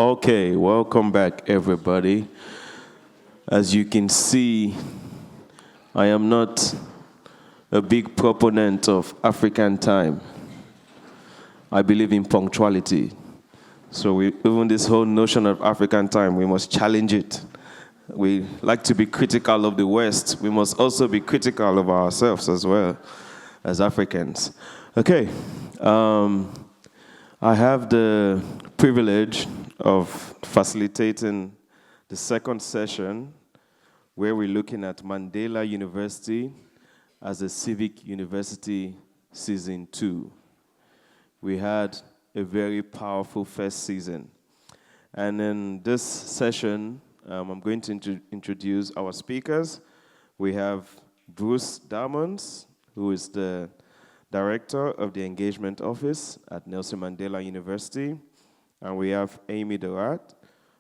Okay, welcome back, everybody. As you can see, I am not a big proponent of African time. I believe in punctuality. So even this whole notion of African time, we must challenge it. We like to be critical of the West. We must also be critical of ourselves as well as Africans. Okay, I have the privilege of facilitating the second session where we're looking at Mandela University as a Civic University Season 2. We had a very powerful first season. And in this session, I'm going to introduce our speakers. We have Bruce Diamonds, who is the Director of the Engagement Office at Nelson Mandela University. And we have Amy Dorat,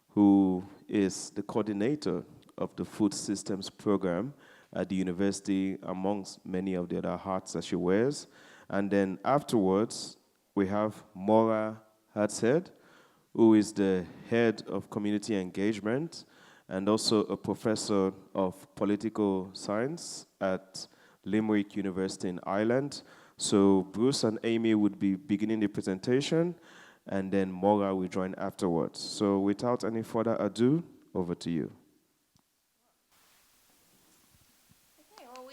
who is the coordinator of the Food Systems Program at the university, amongst many of the other hats that she wears. And then afterwards, we have Maura Hartshead, who is the head of community engagement and also a professor of political science at Limerick University in Ireland. So Bruce and Amy would be beginning the presentation, and then Maura will join afterwards. So without any further ado, over to you. Okay, well,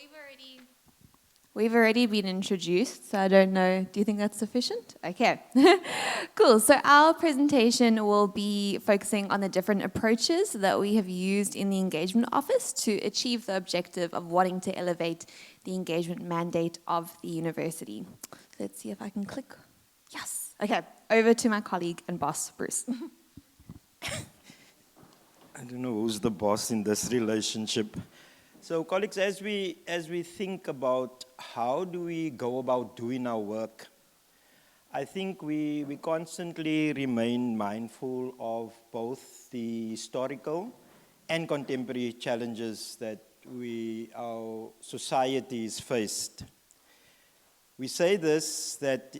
we've already been introduced, so I don't know, do you think that's sufficient? Okay, cool. So our presentation will be focusing on the different approaches that we have used in the engagement office to achieve the objective of wanting to elevate the engagement mandate of the university. Let's see if I can click. Yes. Okay, over to my colleague and boss, Bruce. I don't know who's the boss in this relationship. So, colleagues, as we think about how do we go about doing our work, I think we constantly remain mindful of both the historical and contemporary challenges that our society is faced. We say this, that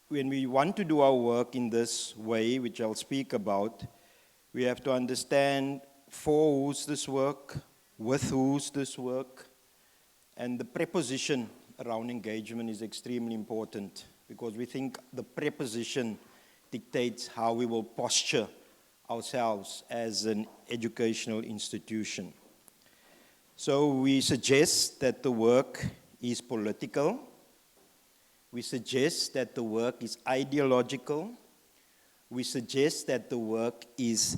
when we want to do our work in this way, which I'll speak about, we have to understand for who's this work, with who's this work, and the preposition around engagement is extremely important because we think the preposition dictates how we will posture ourselves as an educational institution. So we suggest that the work is political. We suggest that the work is ideological. We suggest that the work is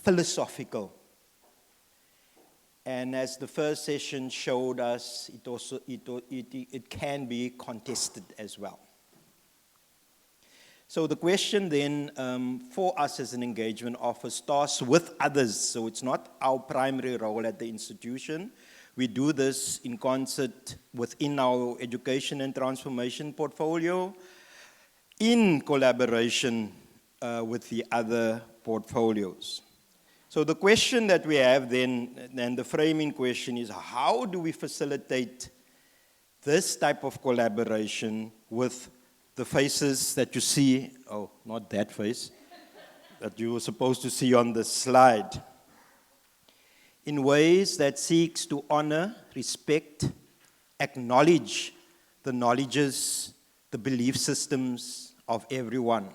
philosophical. And as the first session showed us, it can be contested as well. So the question then for us as an engagement office starts with others. So it's not our primary role at the institution. We do this in concert within our education and transformation portfolio, in collaboration with the other portfolios. So the question that we have then, and the framing question is, how do we facilitate this type of collaboration with the faces that you see, oh, not that face, that you were supposed to see on the slide, in ways that seeks to honor, respect, acknowledge the knowledges, the belief systems of everyone.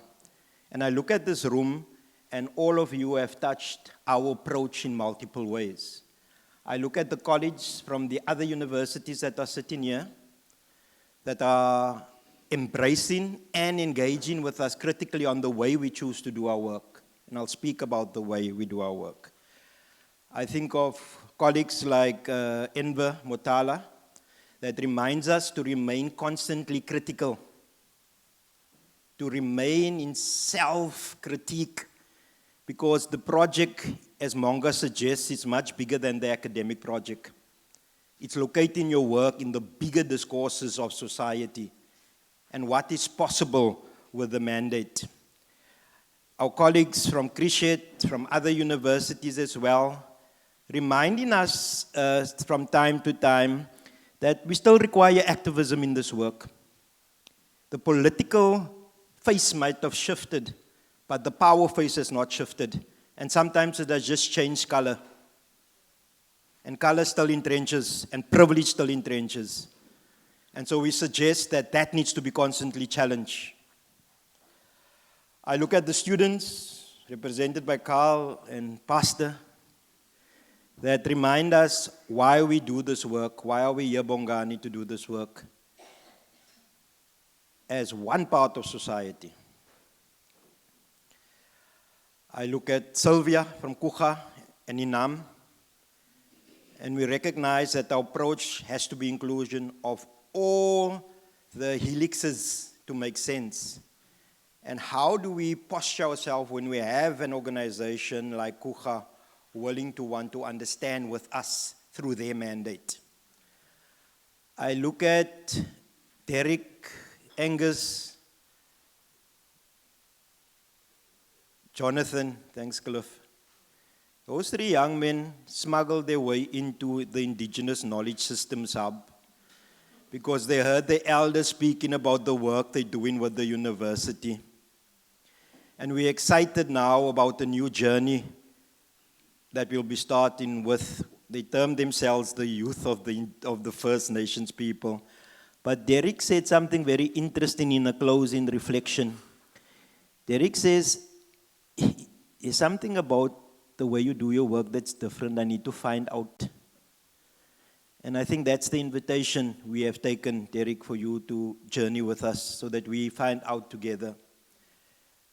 And I look at this room, and all of you have touched our approach in multiple ways. I look at the colleagues from the other universities that are sitting here, that are embracing and engaging with us critically on the way we choose to do our work. And I'll speak about the way we do our work. I think of colleagues like Enver Motala, that reminds us to remain constantly critical, to remain in self-critique, because the project, as Monga suggests, is much bigger than the academic project. It's locating your work in the bigger discourses of society and what is possible with the mandate. Our colleagues from Krishet, from other universities as well, reminding us from time to time that we still require activism in this work. The political face might have shifted, but the power face has not shifted. And sometimes it has just changed color. And color still entrenches, and privilege still entrenches. And so we suggest that that needs to be constantly challenged. I look at the students, represented by Carl and Pastor, that remind us why we do this work, why are we here, Bongani, to do this work as one part of society. I look at Sylvia from Kucha and Inam, and we recognize that our approach has to be inclusion of all the helixes to make sense. And how do we posture ourselves when we have an organization like Kucha willing to want to understand with us through their mandate? I look at Derek, Angus, Jonathan, thanks Cliff. Those three young men smuggled their way into the Indigenous Knowledge Systems Hub because they heard the elders speaking about the work they're doing with the university. And we're excited now about the new journey that we'll be starting with. They term themselves the youth of the First Nations people. But Derek said something very interesting in a closing reflection. Derek says, there's something about the way you do your work that's different. I need to find out. And I think that's the invitation we have taken, Derek, for you to journey with us so that we find out together.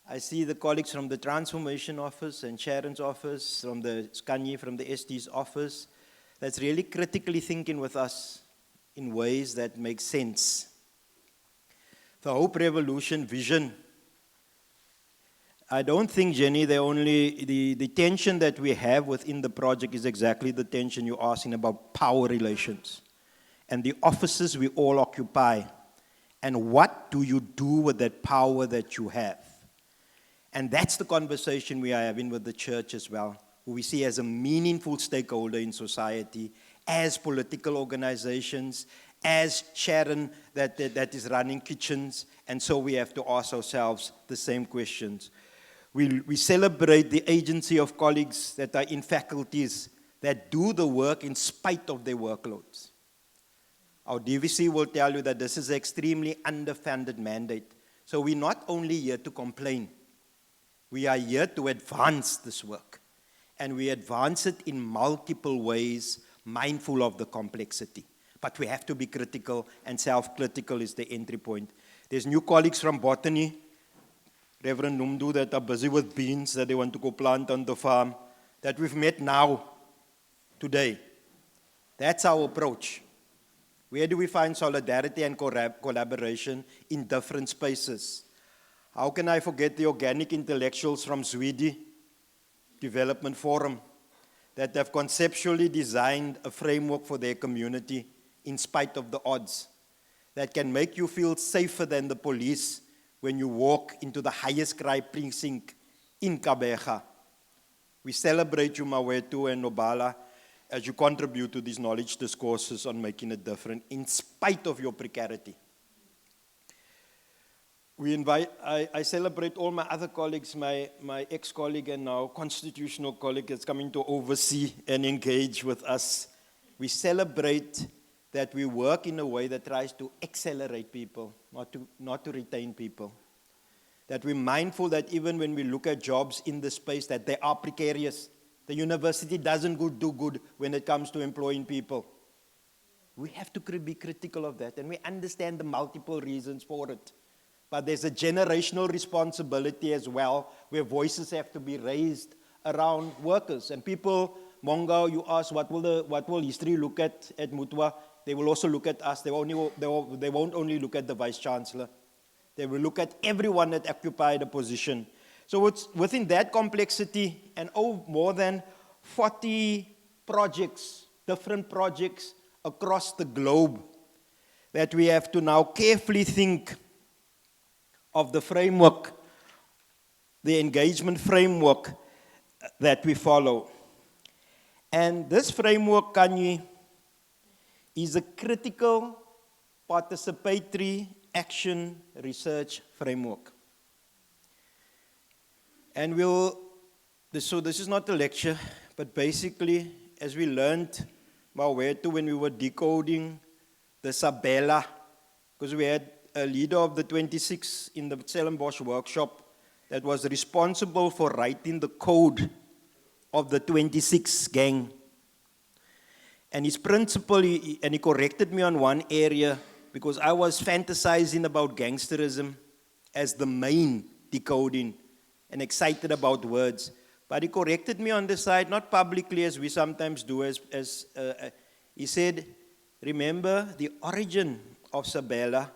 I see the colleagues from the Transformation Office and Sharon's office, from the Skanyi, from the SD's office, that's really critically thinking with us in ways that make sense. The Hope Revolution vision, I don't think, Jenny, the tension that we have within the project is exactly the tension you're asking about power relations and the offices we all occupy. And what do you do with that power that you have? And that's the conversation we are having with the church as well, who we see as a meaningful stakeholder in society, as political organizations, as Sharon that is running kitchens. And so we have to ask ourselves the same questions. We celebrate the agency of colleagues that are in faculties that do the work in spite of their workloads. Our DVC will tell you that this is an extremely underfunded mandate. So we're not only here to complain, we are here to advance this work. And we advance it in multiple ways, mindful of the complexity. But we have to be critical, and self-critical is the entry point. There's new colleagues from botany, Reverend Numdu, that are busy with beans that they want to go plant on the farm, that we've met now, today. That's our approach. Where do we find solidarity and collaboration in different spaces? How can I forget the organic intellectuals from Zwedi Development Forum that have conceptually designed a framework for their community in spite of the odds, that can make you feel safer than the police when you walk into the highest crime precinct in Kabeja. We celebrate you, Mawetu and Nobala, as you contribute to these knowledge discourses on making it different in spite of your precarity. I celebrate all my other colleagues, my ex-colleague and now constitutional colleague that's coming to oversee and engage with us. We celebrate that we work in a way that tries to accelerate people, not to retain people. That we're mindful that even when we look at jobs in the space, that they are precarious. The university doesn't do good when it comes to employing people. We have to be critical of that, and we understand the multiple reasons for it. But there's a generational responsibility as well, where voices have to be raised around workers. And people, Monga, you ask, what will history look at Muthwa? They will also look at us. They won't only look at the Vice-Chancellor. They will look at everyone that occupied a position. So it's within that complexity, and more than 40 projects, different projects across the globe, that we have to now carefully think of the framework, the engagement framework that we follow. And this framework, Kanyi, is a critical participatory action research framework. And so this is not a lecture, but basically, as we learned about where to when we were decoding the Sabella, because we had a leader of the 26 in the Stellenbosch workshop that was responsible for writing the code of the 26 gang. And his principal, and he corrected me on one area because I was fantasizing about gangsterism as the main decoding and excited about words. But he corrected me on the side, not publicly as we sometimes do, he said, remember the origin of Sabella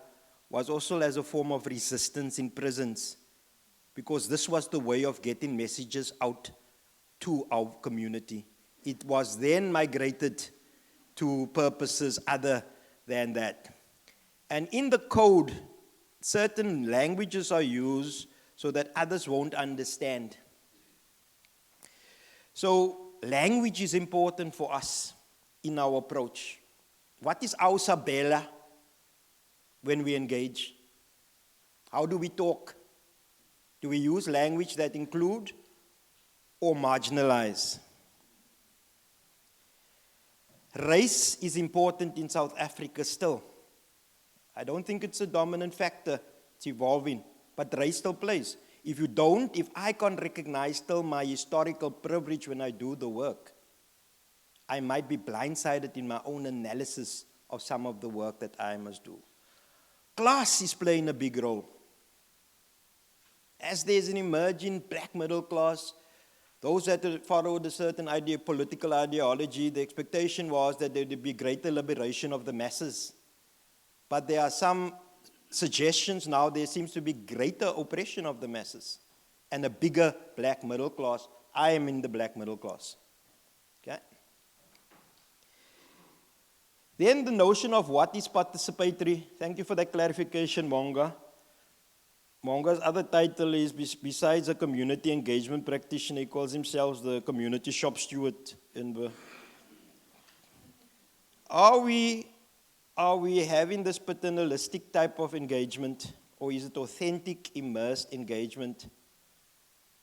was also as a form of resistance in prisons, because this was the way of getting messages out to our community. It was then migrated to purposes other than that. And in the code, certain languages are used so that others won't understand. So language is important for us in our approach. What is our Sabella when we engage? How do we talk? Do we use language that include or marginalize? Race is important in South Africa still. I don't think it's a dominant factor. It's evolving, but race still plays. If I can't recognize still my historical privilege when I do the work, I might be blindsided in my own analysis of some of the work that I must do. Class is playing a big role. As there's an emerging black middle class, those that followed a certain political ideology, the expectation was that there would be greater liberation of the masses. But there are some suggestions now, there seems to be greater oppression of the masses and a bigger black middle class. I am in the black middle class. Okay? Then the notion of what is participatory. Thank you for that clarification, Monga. Monga's other title is, besides a community engagement practitioner, he calls himself the community shop steward. Are we having this paternalistic type of engagement, or is it authentic, immersed engagement,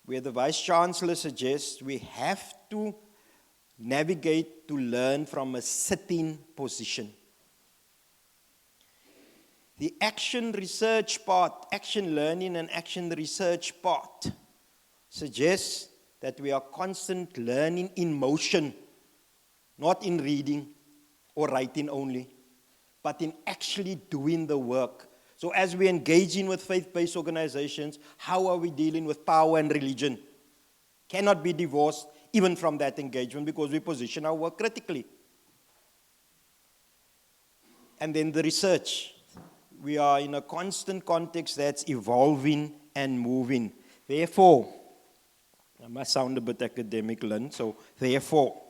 where the Vice-Chancellor suggests we have to navigate to learn from a sitting position? The action research part, action learning and action research part suggests that we are constant learning in motion, not in reading or writing only, but in actually doing the work. So as we engage in with faith-based organizations, how are we dealing with power and religion? Cannot be divorced even from that engagement because we position our work critically. And then the research. We are in a constant context that's evolving and moving. Therefore, I must sound a bit academic, Lynn, so therefore,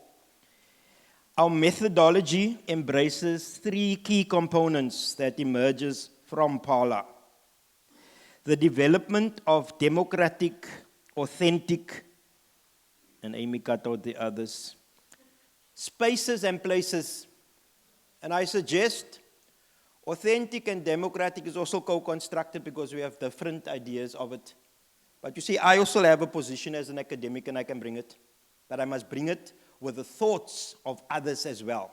our methodology embraces three key components that emerges from Paula. The development of democratic, authentic, and Amy cut out the others, spaces and places. And I suggest authentic and democratic is also co-constructed because we have different ideas of it. But you see, I also have a position as an academic and I can bring it. But I must bring it with the thoughts of others as well.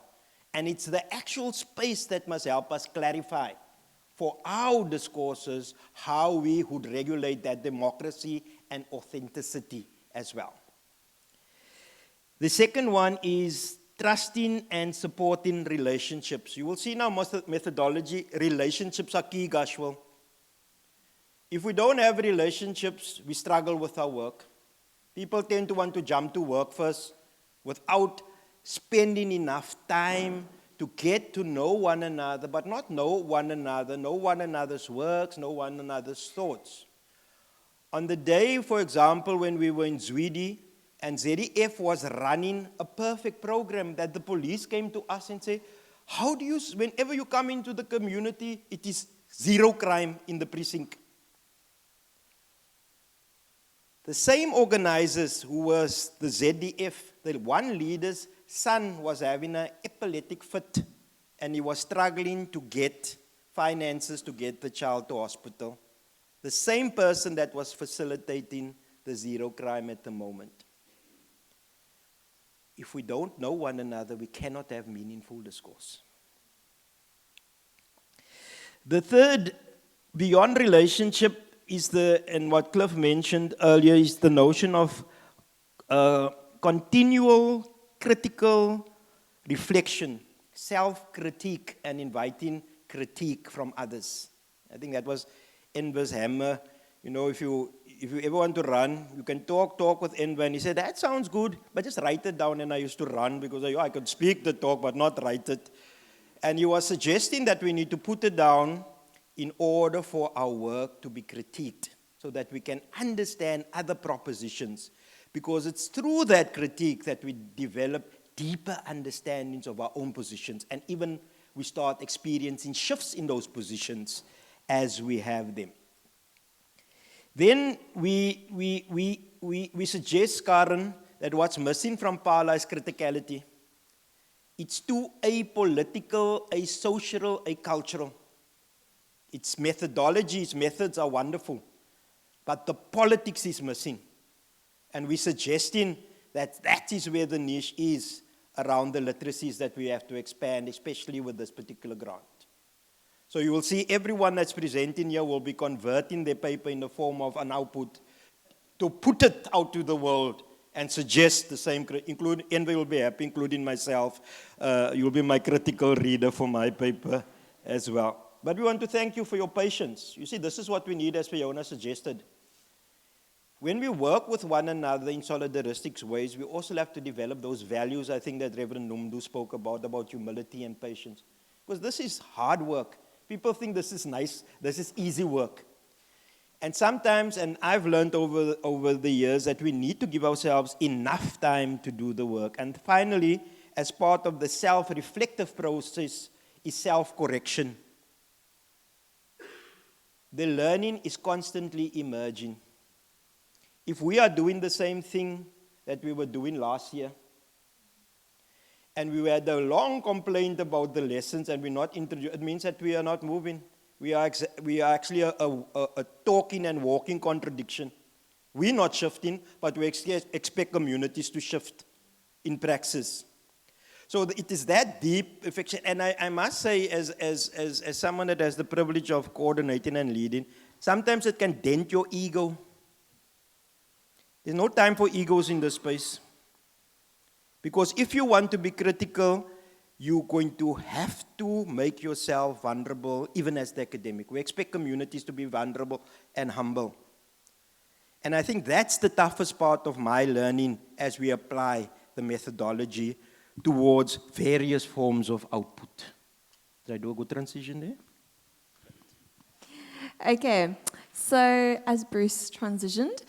And it's the actual space that must help us clarify for our discourses how we would regulate that democracy and authenticity as well. The second one is trusting and supporting relationships. You will see in our methodology, relationships are key, Gashwal. If we don't have relationships, we struggle with our work. People tend to want to jump to work first without spending enough time to get to know one another, but not know one another, know one another's works, know one another's thoughts. On the day, for example, when we were in Zweden, and ZDF was running a perfect program that the police came to us and said, how do you, whenever you come into the community, it is zero crime in the precinct. The same organizers who was the ZDF, the one leader's son was having an epileptic fit and he was struggling to get finances to get the child to hospital. The same person that was facilitating the zero crime at the moment. If we don't know one another, we cannot have meaningful discourse. The third, beyond relationship, is and what Cliff mentioned earlier, is the notion of continual critical reflection, self-critique, and inviting critique from others. I think that was Enver's hammer. You know, if you ever want to run, you can talk with Enver, and he said, that sounds good, but just write it down. And I used to run because I could speak the talk, but not write it. And he was suggesting that we need to put it down in order for our work to be critiqued, so that we can understand other propositions. Because it's through that critique that we develop deeper understandings of our own positions, and even we start experiencing shifts in those positions as we have them. Then we suggest, Karen, that what's missing from Pala is criticality. It's too apolitical, asocial, acultural. Its methodology, its methods are wonderful, but the politics is missing. And we're suggesting that that is where the niche is around the literacies that we have to expand, especially with this particular grant. So you will see everyone that's presenting here will be converting their paper in the form of an output to put it out to the world and suggest the same, Enver will be happy, including myself. You'll be my critical reader for my paper as well. But we want to thank you for your patience. You see, this is what we need, as Fiona suggested. When we work with one another in solidaristic ways, we also have to develop those values, I think, that Reverend Numdu spoke about humility and patience. Because this is hard work. People think this is nice, this is easy work. And sometimes, and I've learned over the years, that we need to give ourselves enough time to do the work. And finally, as part of the self-reflective process, is self-correction. The learning is constantly emerging. If we are doing the same thing that we were doing last year, and we had a long complaint about the lessons and we're not introduced, it means that we are not moving. We are actually a talking and walking contradiction. We're not shifting, but we expect communities to shift in praxis. So it is that deep affection. And I must say, as someone that has the privilege of coordinating and leading, sometimes it can dent your ego. There's no time for egos in this space. Because if you want to be critical, you're going to have to make yourself vulnerable, even as the academic. We expect communities to be vulnerable and humble. And I think that's the toughest part of my learning as we apply the methodology towards various forms of output. Did I do a good transition there? Okay. So, as Bruce transitioned,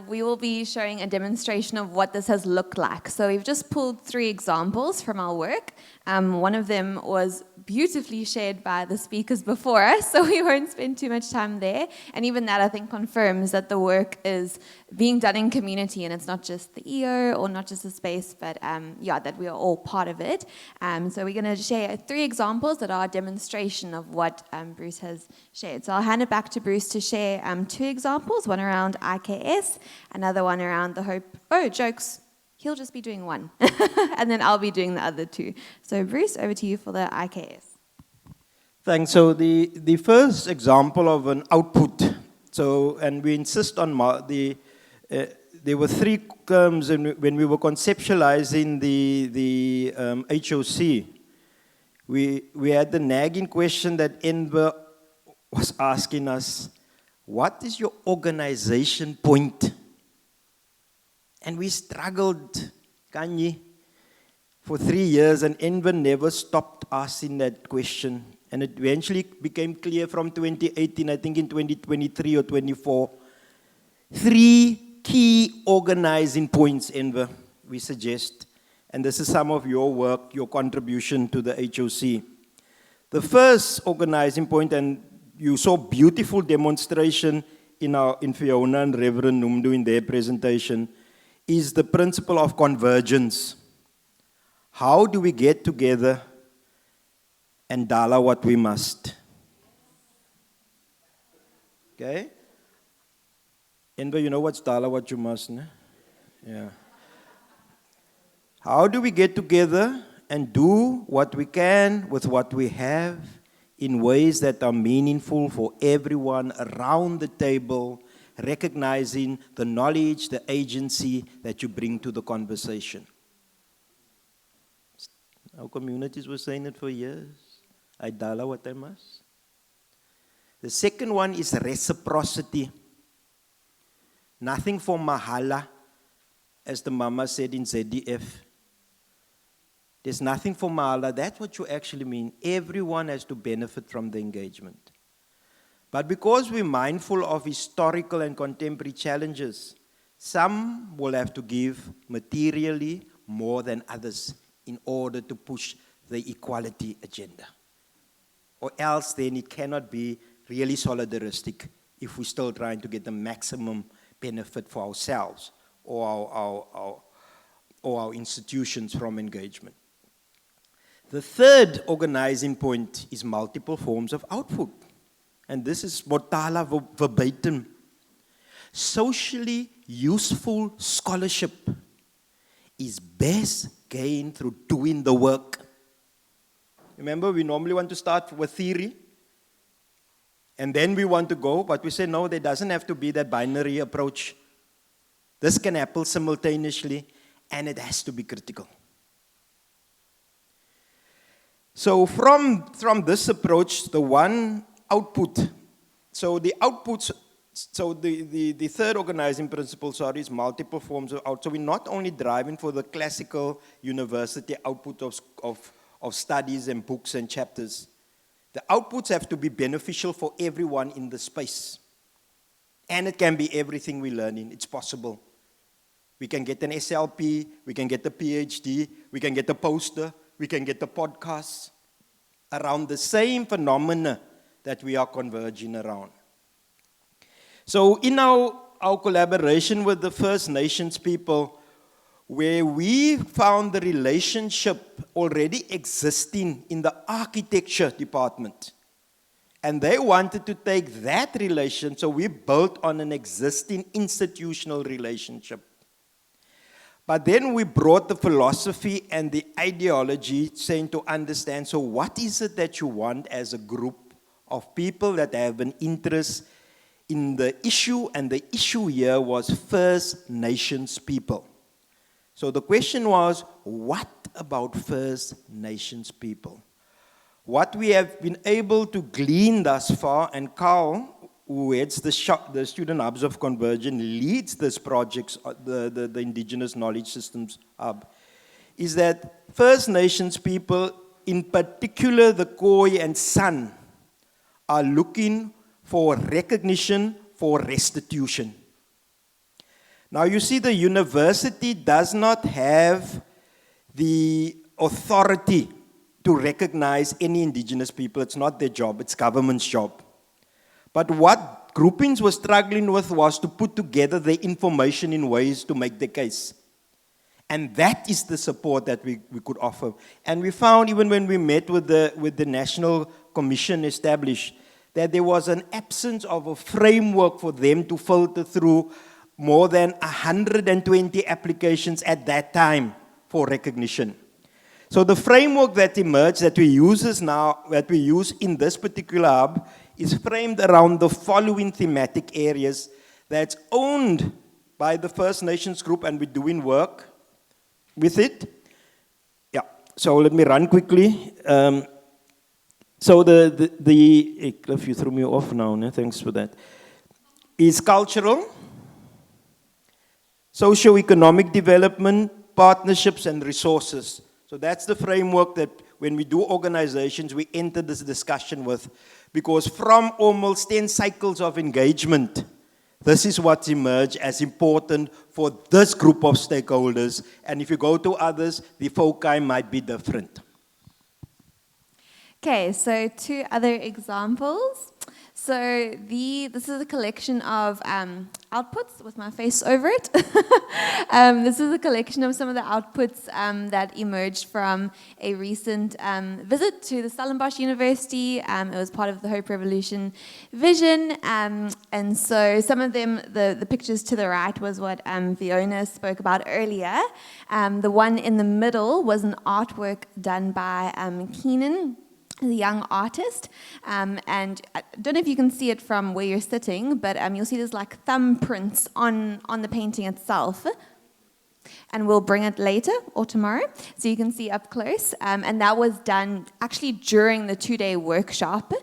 we will be showing a demonstration of what this has looked like. So we've just pulled 3 examples from our work. One of them was beautifully shared by the speakers before us, so we won't spend too much time there. And even that, I think, confirms that the work is being done in community, and it's not just the EO or not just the space, but that we are all part of it. So we're going to share 3 examples that are a demonstration of what Bruce has shared. So I'll hand it back to Bruce to share 2 examples, one around IKS, another one around the hope. Oh, jokes. He'll just be doing one, and then I'll be doing the other 2. So Bruce, over to you for the IKS. Thanks. So the first example of an output, and we insist on there were 3 terms when we were conceptualizing the HOC. We had the nagging question that Enver was asking us, what is your organization point? And we struggled, Kanye, for 3 years, and Enver never stopped asking that question. And it eventually became clear from 2018, I think in 2023 or 24, 3 key organizing points, Enver, we suggest. And this is some of your work, your contribution to the HOC. The first organizing point, and you saw beautiful demonstration in Fiona and Reverend Numdu in their presentation, is the principle of convergence. How do we get together and dala what we must? Okay? Enver, you know what's Dala, what you must, ne? Yeah. How do we get together and do what we can with what we have in ways that are meaningful for everyone around the table, recognizing the knowledge, the agency that you bring to the conversation? Our communities were saying it for years. I Dala what I must. The second one is reciprocity. Nothing for mahala, as the mama said in ZDF. There's nothing for mahala. That's what you actually mean. Everyone has to benefit from the engagement. But because we're mindful of historical and contemporary challenges, some will have to give materially more than others in order to push the equality agenda. Or else then it cannot be really solidaristic if we're still trying to get the maximum benefit for ourselves or our institutions from engagement. The third organizing point is multiple forms of output. And this is Motala verbatim. Socially useful scholarship is best gained through doing the work. Remember, we normally want to start with theory, and then we want to go, but we say, no, there doesn't have to be that binary approach. This can happen simultaneously, and it has to be critical. So from this approach, the one output, so the outputs, so the third organizing principle, is multiple forms of output. So we're not only driving for the classical university output of studies and books and chapters. The outputs have to be beneficial for everyone in the space. And it can be everything we're learning. It's possible. We can get an SLP, we can get a PhD, we can get a poster, we can get a podcast around the same phenomena that we are converging around. So in our collaboration with the First Nations people, where we found the relationship already existing in the architecture department. And they wanted to take that relation, so we built on an existing institutional relationship. But then we brought the philosophy and the ideology, saying to understand, so what is it that you want as a group of people that have an interest in the issue? And the issue here was First Nations people. So the question was, what about First Nations people? What we have been able to glean thus far, and Carl, who heads the Student Hubs of Convergence, leads this project, the Indigenous Knowledge Systems Hub, is that First Nations people, in particular the Khoi and San, are looking for recognition, for restitution. Now you see, the university does not have the authority to recognize any indigenous people. It's not their job, it's government's job. But what groupings were struggling with was to put together the information in ways to make the case. And that is the support that we could offer. And we found, even when we met with the National Commission established, that there was an absence of a framework for them to filter through more than 120 applications at that time for recognition. So the framework that emerged, that we use in this particular hub, is framed around the following thematic areas that's owned by the First Nations group, and we're doing work with it. Yeah, so let me run quickly. So hey, Cliff, you threw me off now, no? Thanks for that. Is cultural, socio-economic development, partnerships, and resources. So that's the framework that when we do organizations, we enter this discussion with. Because from almost 10 cycles of engagement, this is what's emerged as important for this group of stakeholders. And if you go to others, the foci might be different. Okay, so two other examples. So this is a collection of outputs with my face over it. This is a collection of some of the outputs that emerged from a recent visit to the Stellenbosch University. It was part of the Hope Revolution vision. And so some of them, the pictures to the right was what Fiona spoke about earlier. The one in the middle was an artwork done by Keenan, the young artist, and I don't know if you can see it from where you're sitting, but you'll see there's like thumbprints on the painting itself. And we'll bring it later or tomorrow, so you can see up close. And that was done actually during the 2-day workshop.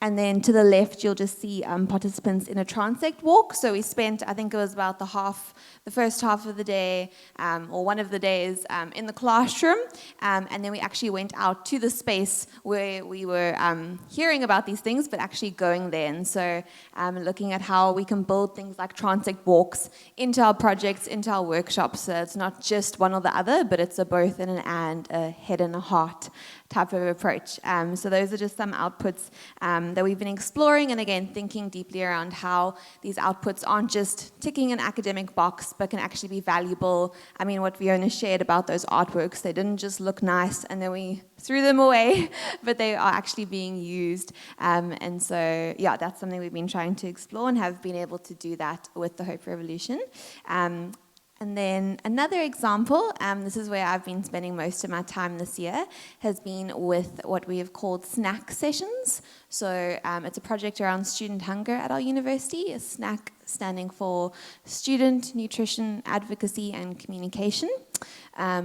And then to the left, you'll just see participants in a transect walk. So we spent, I think it was about the first half of the day, or one of the days, in the classroom. And then we actually went out to the space where we were hearing about these things, but actually going there. And so looking at how we can build things like transect walks into our projects, into our workshops. So it's not just one or the other, but it's a both and an and, a head and a heart type of approach. So those are just some outputs that we've been exploring, and again, thinking deeply around how these outputs aren't just ticking an academic box, but can actually be valuable. I mean, what Fiona shared about those artworks, they didn't just look nice and then we threw them away, but they are actually being used. And so, yeah, that's something we've been trying to explore and have been able to do that with the Hope Revolution. And then another example, this is where I've been spending most of my time this year, has been with what we have called snack sessions. So it's a project around student hunger at our university, a snack standing for Student Nutrition Advocacy and Communication.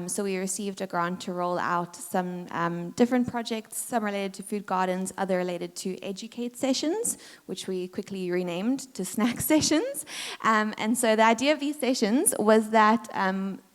So we received a grant to roll out some different projects, some related to food gardens, other related to educate sessions, which we quickly renamed to snack sessions. And so the idea of these sessions was that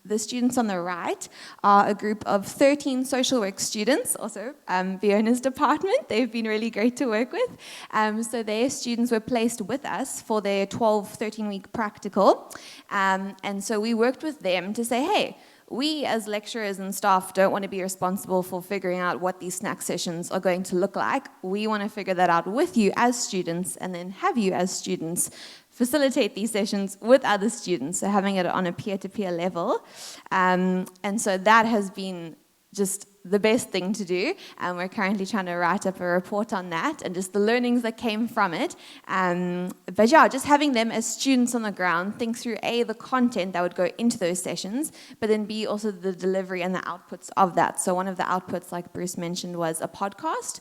the students on the right are a group of 13 social work students, also Fiona's department. They've been really great to work with. So their students were placed with us for their 13-week practical. And so we worked with them to say, hey, we as lecturers and staff don't want to be responsible for figuring out what these snack sessions are going to look like. We want to figure that out with you as students, and then have you as students facilitate these sessions with other students, so having it on a peer-to-peer level. And so that has been just the best thing to do, and we're currently trying to write up a report on that and just the learnings that came from it. But yeah, just having them as students on the ground think through A, the content that would go into those sessions, but then B, also the delivery and the outputs of that. So one of the outputs, like Bruce mentioned, was a podcast.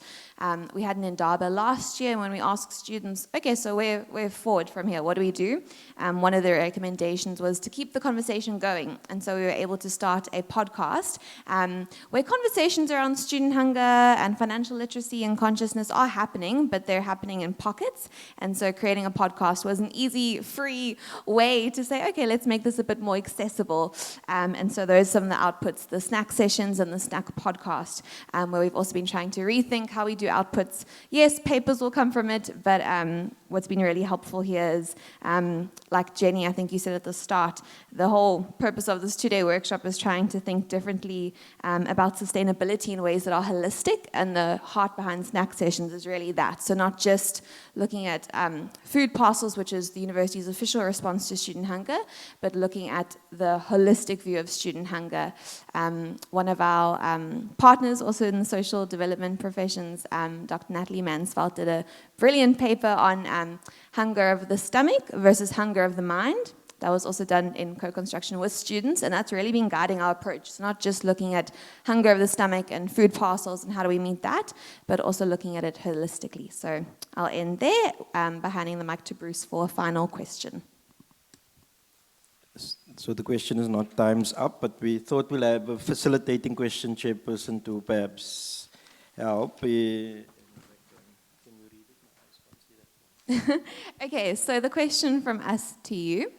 We had an Indaba last year, and when we asked students, okay, so we're forward from here, what do we do? One of their recommendations was to keep the conversation going, and so we were able to start a podcast where conversations around student hunger and financial literacy and consciousness are happening, but they're happening in pockets. And so creating a podcast was an easy, free way to say, okay, let's make this a bit more accessible. And so those are some of the outputs, the snack sessions and the snack podcast, where we've also been trying to rethink how we do outputs. Yes, papers will come from it, but what's been really helpful here is, like Jenny, I think you said at the start, the whole purpose of this 2-day workshop is trying to think differently about sustainability in ways that are holistic, and the heart behind snack sessions is really that. So not just looking at food parcels, which is the university's official response to student hunger, but looking at the holistic view of student hunger. One of our partners, also in the social development professions, Dr. Natalie Mansveld, did a brilliant paper on hunger of the stomach versus hunger of the mind. That was also done in co-construction with students, and that's really been guiding our approach. It's not just looking at hunger of the stomach and food parcels and how do we meet that, but also looking at it holistically. So I'll end there by handing the mic to Bruce for a final question. So the question is not time's up, but we thought we'll have a facilitating question chairperson to perhaps help. Okay, so the question from us to you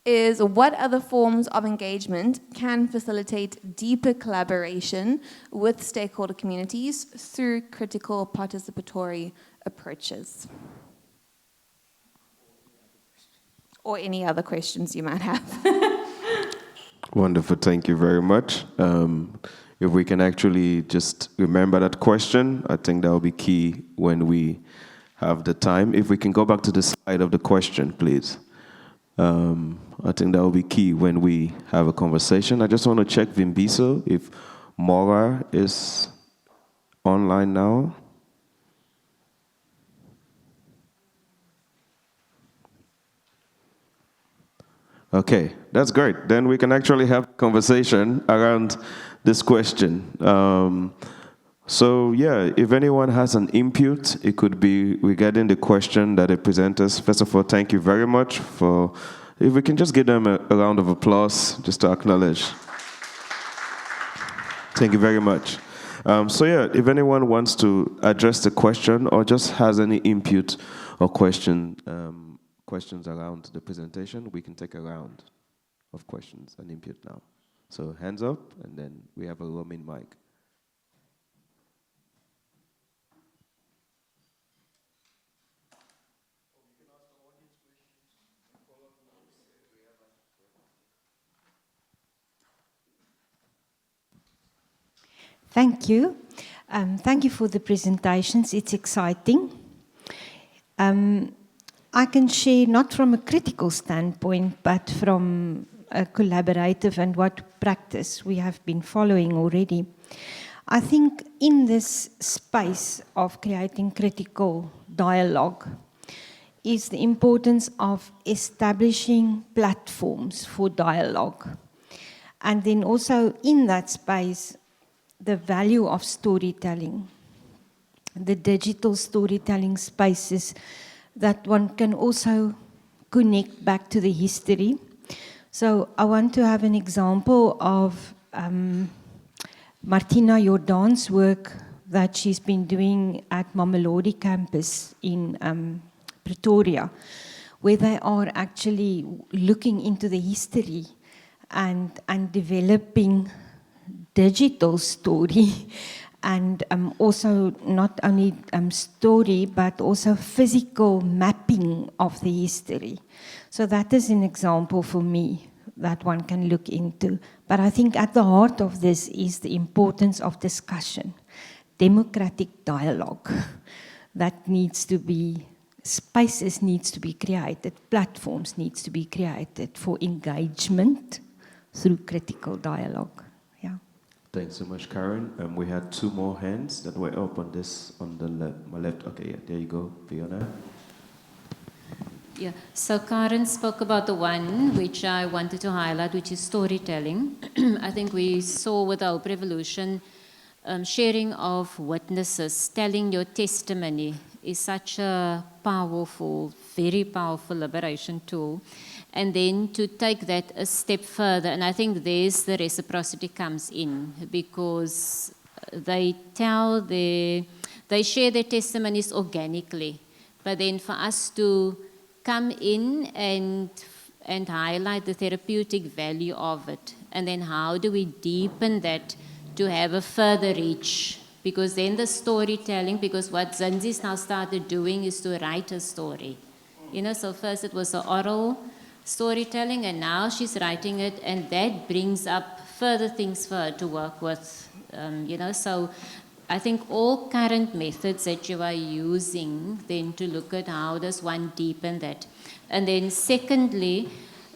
is, what other forms of engagement can facilitate deeper collaboration with stakeholder communities through critical participatory approaches? Or any other questions you might have. Wonderful, thank you very much. If we can actually just remember that question, I think that will be key when we have the time. If we can go back to the slide of the question, please. I think that will be key when we have a conversation. I just want to check Vimbiso if Maura is online now. Okay, that's great. Then we can actually have a conversation around this question. So yeah, if anyone has an input, it could be regarding the question that the presenters. First of all, thank you very much for, if we can just give them a round of applause, just to acknowledge. Thank you very much. So yeah, if anyone wants to address the question or just has any input or questions around the presentation, we can take a round of questions and input now. So hands up, and then we have a roaming mic. Thank you. Thank you for the presentations. It's exciting. I can share not from a critical standpoint, but from a collaborative and what practice we have been following already. I think in this space of creating critical dialogue is the importance of establishing platforms for dialogue. And then also in that space, the value of storytelling, the digital storytelling spaces that one can also connect back to the history. So I want to have an example of Martina Jordaan's work that she's been doing at Mamelodi campus in Pretoria, where they are actually looking into the history and developing digital story and also not only story but also physical mapping of the history. So that is an example for me that one can look into. But I think at the heart of this is the importance of discussion, democratic dialogue that needs to be, spaces needs to be created, platforms needs to be created for engagement through critical dialogue. Yeah. Thanks so much, Karen. We had two more hands that were up on this, on the left, my left. Okay, yeah, there you go, Fiona. Yeah, so Karen spoke about the one which I wanted to highlight, which is storytelling. I think we saw with the Hope Revolution, sharing of witnesses, telling your testimony is such a powerful, very powerful liberation tool. And then to take that a step further, and I think there's the reciprocity comes in, because they share their testimonies organically. But then for us to come in and highlight the therapeutic value of it, and then how do we deepen that to have a further reach? Because then the storytelling, because what Zinzi's now started doing is to write a story. You know, so first it was the oral storytelling, and now she's writing it, and that brings up further things for her to work with. You know, so I think all current methods that you are using, then to look at how does one deepen that. And then secondly,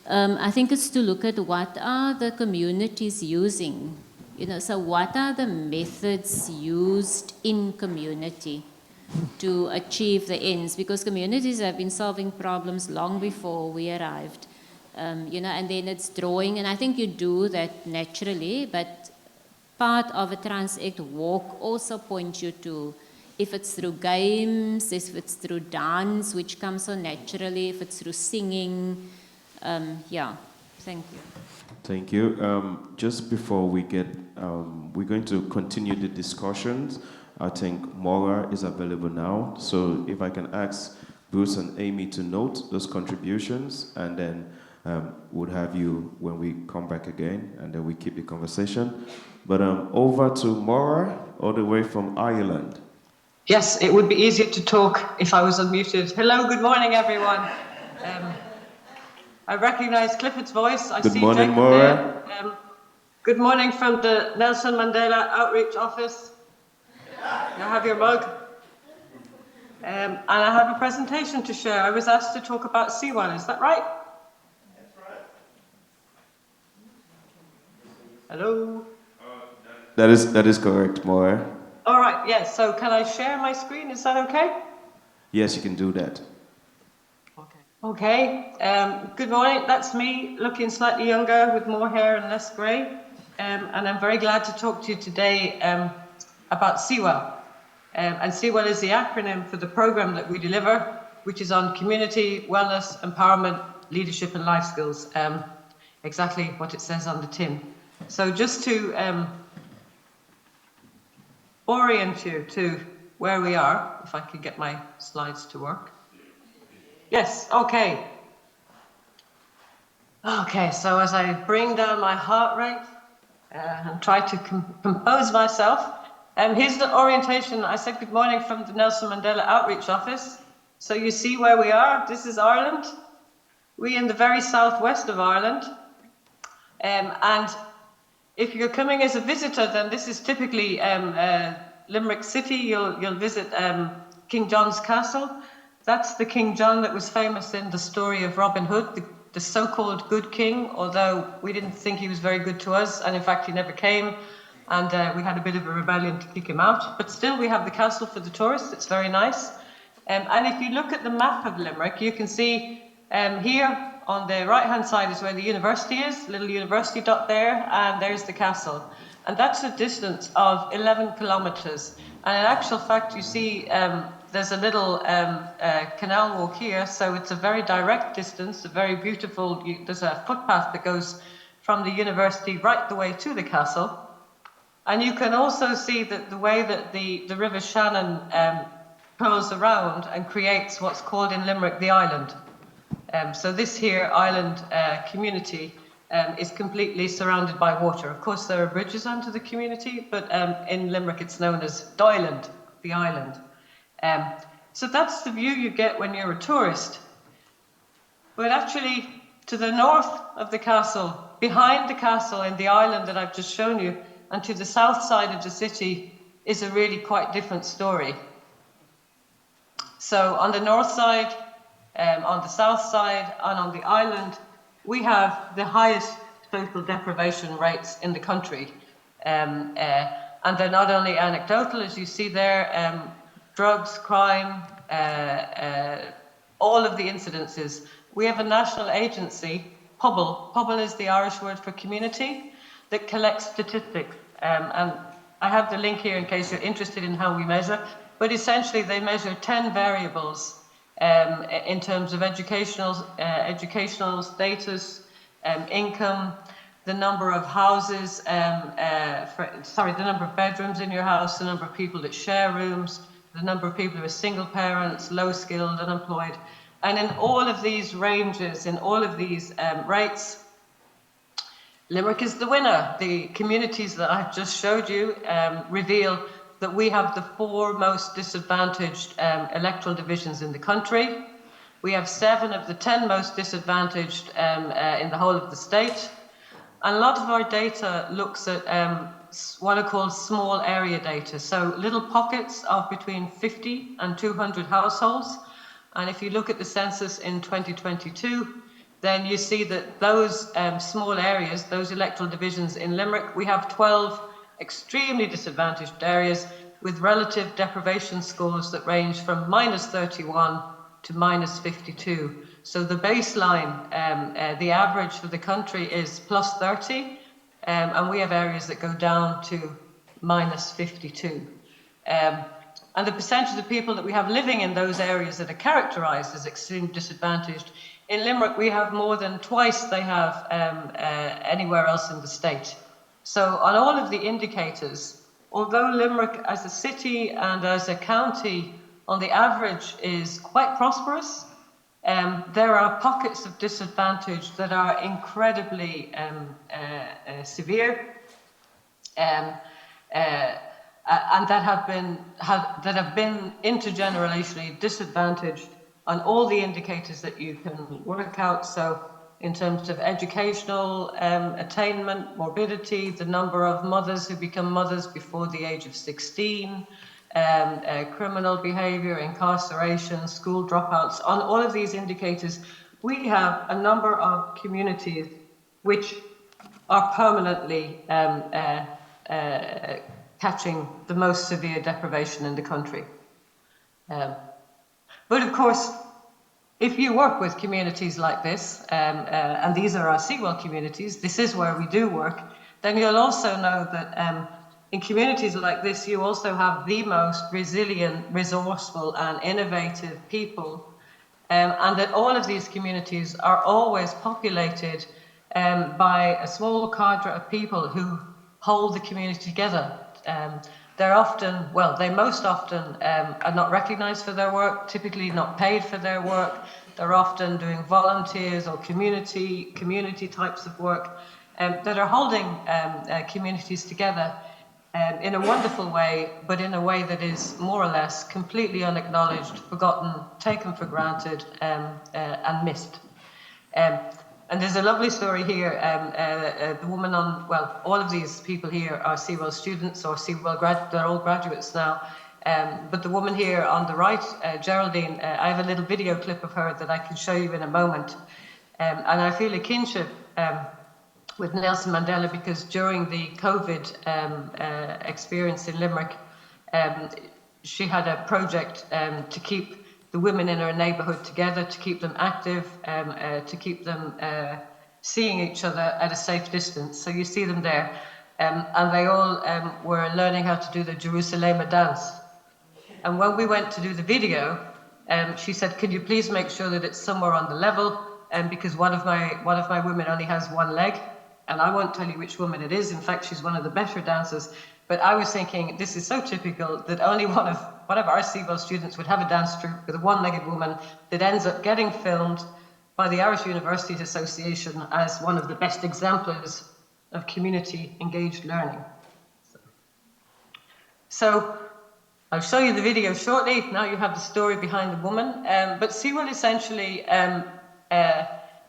I think it's to look at what are the communities using. You know, so what are the methods used in community to achieve the ends? Because communities have been solving problems long before we arrived. You know, and then it's drawing, and I think you do that naturally, but part of a Transact walk also points you to, if it's through games, if it's through dance, which comes so naturally, if it's through singing. Yeah, thank you. Thank you. Just before we get, we're going to continue the discussions. I think Maura is available now. So if I can ask Bruce and Amy to note those contributions, and then we'll have you when we come back again, and then we keep the conversation. But over to Maura, all the way from Ireland. Yes, it would be easier to talk if I was unmuted. Hello, good morning, everyone. I recognize Clifford's voice. I Good see morning, Jacob Maura. there. Good morning from the Nelson Mandela Outreach Office. You have your mug. And I have a presentation to share. I was asked to talk about seawater, is that right? That's right. Hello? That is correct, Moa. All right, yes, so can I share my screen, is that okay? Yes, you can do that. Okay, good morning, that's me, looking slightly younger with more hair and less grey. And I'm very glad to talk to you today about CWEL. And CWEL is the acronym for the program that we deliver, which is on community, wellness, empowerment, leadership and life skills. Exactly what it says on the tin. So just to orient you to where we are, if I could get my slides to work. Yes, okay. Okay, so as I bring down my heart rate and try to compose myself, here's the orientation. I said good morning from the Nelson Mandela Outreach Office. So you see where we are. This is Ireland. We're in the very southwest of Ireland. And if you're coming as a visitor, then this is typically Limerick City. You'll visit King John's Castle. That's the King John that was famous in the story of Robin Hood, the so-called good king, although we didn't think he was very good to us, and in fact he never came, and we had a bit of a rebellion to kick him out. But still, we have the castle for the tourists. It's very nice. And if you look at the map of Limerick, you can see here on the right-hand side is where the university is, little university dot there, and there's the castle. And that's a distance of 11 kilometres. And in actual fact, you see there's a little canal walk here, so it's a very direct distance, a very beautiful, there's a footpath that goes from the university right the way to the castle. And you can also see that the way that the River Shannon curls around and creates what's called in Limerick the island. So this here island community is completely surrounded by water. Of course, there are bridges onto the community, but in Limerick it's known as Doyland, the island. So that's the view you get when you're a tourist. But actually, to the north of the castle, behind the castle in the island that I've just shown you, and to the south side of the city is a really quite different story. So on the north side, on the south side, and on the island, we have the highest total deprivation rates in the country. And they're not only anecdotal, as you see there, drugs, crime, all of the incidences. We have a national agency, PUBL. PUBL is the Irish word for community, that collects statistics. And I have the link here in case you're interested in how we measure. But essentially, they measure 10 variables in terms of educational status, income, the number of houses, the number of bedrooms in your house, the number of people that share rooms, the number of people who are single parents, low skilled, unemployed. And in all of these ranges, in all of these rates, Limerick is the winner. The communities that I've just showed you reveal that we have the 4 most disadvantaged electoral divisions in the country. We have 7 of the 10 most disadvantaged in the whole of the state. And a lot of our data looks at what are called small area data, so little pockets of between 50 and 200 households. And if you look at the census in 2022, then you see that those small areas, those electoral divisions in Limerick, we have 12 extremely disadvantaged areas with relative deprivation scores that range from -31 to -52. So the baseline, the average for the country is +30, and we have areas that go down to -52. And the percentage of people that we have living in those areas that are characterised as extremely disadvantaged, in Limerick we have more than twice they have anywhere else in the state. So on all of the indicators, although Limerick as a city and as a county on the average is quite prosperous, there are pockets of disadvantage that are incredibly severe and that have been intergenerationally disadvantaged on all the indicators that you can work out. So in terms of educational attainment, morbidity, the number of mothers who become mothers before the age of 16, criminal behavior, incarceration, school dropouts. On all of these indicators, we have a number of communities which are permanently catching the most severe deprivation in the country. But of course, if you work with communities like this, and these are our Seawell communities, this is where we do work, then you'll also know that in communities like this, you also have the most resilient, resourceful, and innovative people, and that all of these communities are always populated by a small cadre of people who hold the community together. They're often, well, they most often are not recognized for their work, typically not paid for their work. They're often doing volunteers or community types of work that are holding communities together in a wonderful way, but in a way that is more or less completely unacknowledged, forgotten, taken for granted, and missed. And there's a lovely story here. The woman on, well, all of these people here are Seawell students or Seawell they're all graduates now. But the woman here on the right, Geraldine, I have a little video clip of her that I can show you in a moment. And I feel a kinship with Nelson Mandela because during the COVID experience in Limerick, she had a project to keep the women in her neighbourhood together, to keep them active, to keep them seeing each other at a safe distance. So you see them there. And they all were learning how to do the Jerusalem dance. And when we went to do the video, she said, "Could you please make sure that it's somewhere on the level? Because one of my women only has one leg." And I won't tell you which woman it is. In fact, she's one of the better dancers. But I was thinking, this is so typical that only one of our Seawell students would have a dance troupe with a one-legged woman that ends up getting filmed by the Irish Universities Association as one of the best exemplars of community-engaged learning. So I'll show you the video shortly. Now you have the story behind the woman. But Seawell essentially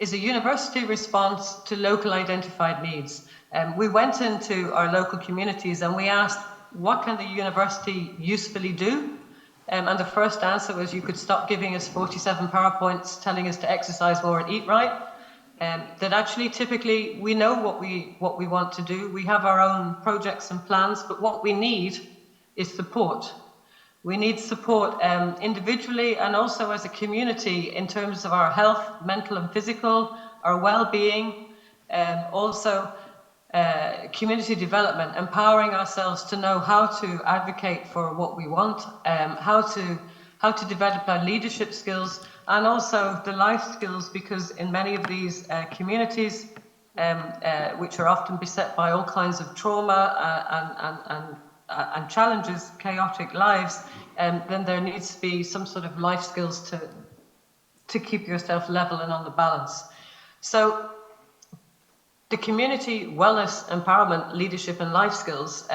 is a university response to local identified needs. We went into our local communities and we asked, what can the university usefully do? And the first answer was, you could stop giving us 47 PowerPoints telling us to exercise more and eat right. That actually, typically, we know what we want to do. We have our own projects and plans, but what we need is support. We need support individually and also as a community in terms of our health, mental and physical, our well-being, also community development, empowering ourselves to know how to advocate for what we want, how to develop our leadership skills and also the life skills, because in many of these communities, which are often beset by all kinds of trauma and challenges, chaotic lives, then there needs to be some sort of life skills to keep yourself level and on the balance. So the community wellness, empowerment, leadership and life skills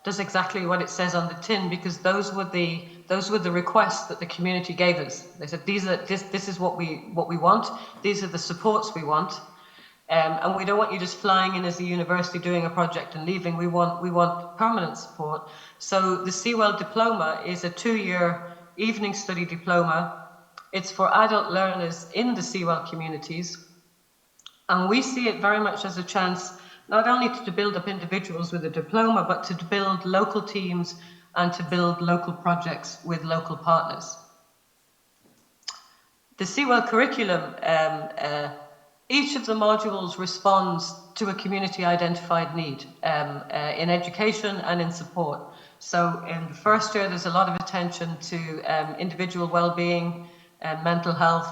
does exactly what it says on the tin, because those were the requests that the community gave us. They said, this is what we want, these are the supports we want. And we don't want you just flying in as a university doing a project and leaving. We want permanent support. So the Seawell diploma is a 2-year evening study diploma. It's for adult learners in the Seawell communities. And we see it very much as a chance not only to build up individuals with a diploma, but to build local teams and to build local projects with local partners. The Seawell curriculum, each of the modules responds to a community identified need in education and in support. So in the first year, there's a lot of attention to individual well-being, mental health,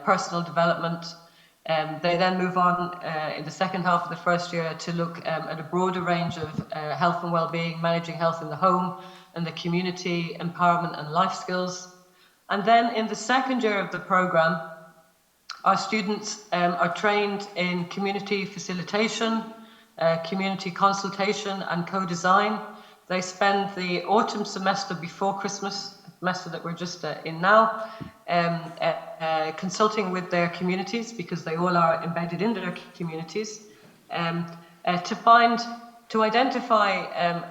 personal development. They then move on in the second half of the first year to look at a broader range of health and well-being, managing health in the home and the community, empowerment and life skills. And then in the second year of the program, our students are trained in community facilitation, community consultation and co-design. They spend the autumn semester before Christmas, the semester that we're just in now, consulting with their communities, because they all are embedded in their communities, to to identify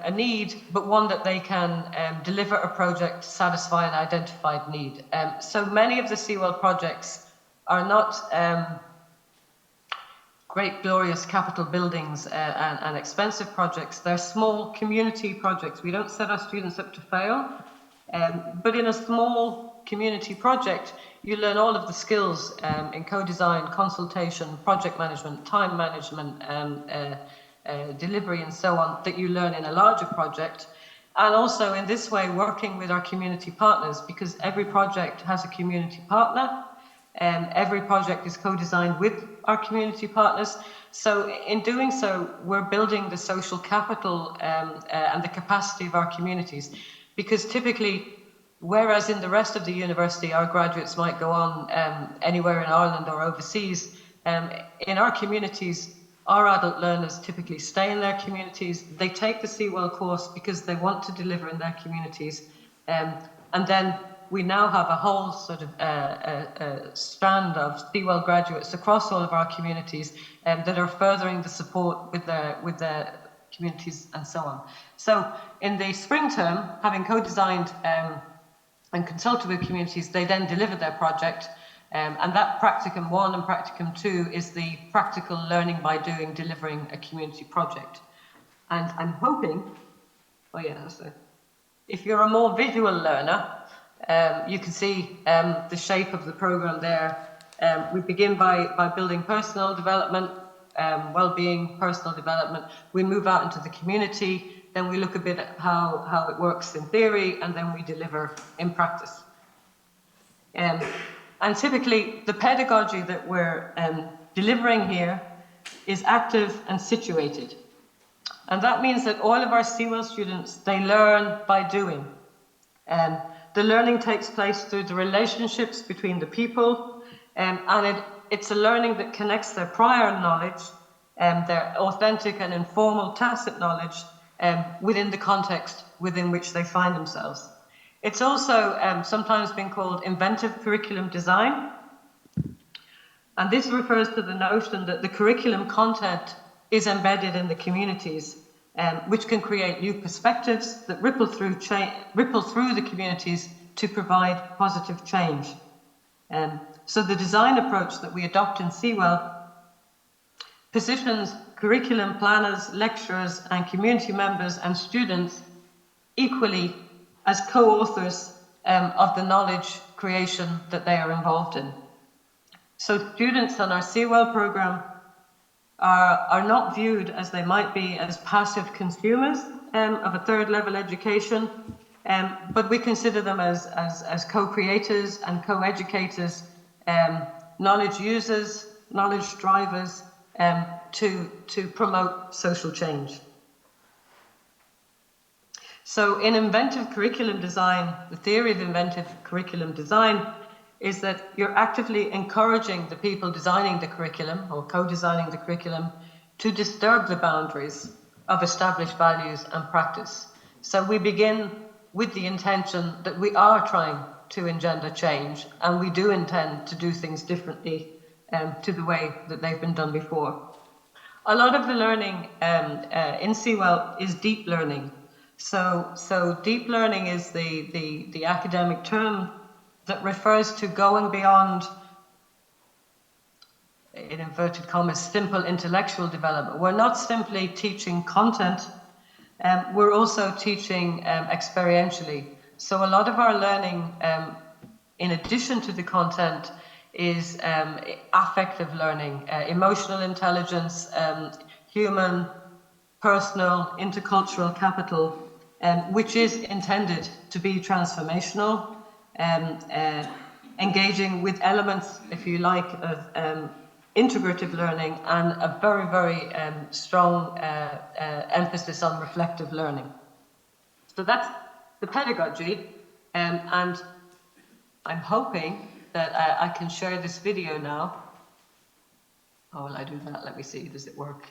a need, but one that they can deliver a project to satisfy an identified need. So many of the Seawell projects are not great, glorious capital buildings and expensive projects. They're small community projects. We don't set our students up to fail, but in a small community project, you learn all of the skills in co-design, consultation, project management, time management, delivery and so on that you learn in a larger project. And also in this way working with our community partners, because every project has a community partner. Every project is co-designed with our community partners. So in doing so, we're building the social capital and the capacity of our communities. Because typically, whereas in the rest of the university, our graduates might go on anywhere in Ireland or overseas, in our communities, our adult learners typically stay in their communities. They take the Seawell course because they want to deliver in their communities. And then we now have a whole sort of strand of Seawell graduates across all of our communities that are furthering the support with their communities and so on. So in the spring term, having co-designed and consulted with communities, they then deliver their project. And that Practicum 1 and Practicum 2 is the practical learning by doing, delivering a community project. And I'm hoping, if you're a more visual learner, you can see the shape of the program there. We begin by building personal development, well-being, personal development. We move out into the community, then we look a bit at how it works in theory, and then we deliver in practice. And typically, the pedagogy that we're delivering here is active and situated. And that means that all of our Seawell students, they learn by doing. The learning takes place through the relationships between the people, and it's a learning that connects their prior knowledge, their authentic and informal tacit knowledge, within the context within which they find themselves. It's also sometimes been called inventive curriculum design. And this refers to the notion that the curriculum content is embedded in the communities, which can create new perspectives that ripple through the communities to provide positive change. So the design approach that we adopt in Seawell positions curriculum planners, lecturers, and community members and students equally as co-authors of the knowledge creation that they are involved in. So students on our Seawell program are not viewed as they might be as passive consumers of a third level education, but we consider them as co-creators and co-educators, knowledge users, knowledge drivers, to promote social change. So in inventive curriculum design, the theory of inventive curriculum design is that you're actively encouraging the people designing the curriculum or co-designing the curriculum to disturb the boundaries of established values and practice. So we begin with the intention that we are trying to engender change, and we do intend to do things differently to the way that they've been done before. A lot of the learning in Seawell is deep learning. So deep learning is the academic term that refers to going beyond, in inverted commas, simple intellectual development. We're not simply teaching content, we're also teaching experientially. So a lot of our learning, in addition to the content, is affective learning, emotional intelligence, human, personal, intercultural capital, which is intended to be transformational, engaging with elements, if you like, of integrative learning and a very, very strong emphasis on reflective learning. So that's the pedagogy, and I'm hoping that I can share this video now. How will I do that? Let me see, does it work?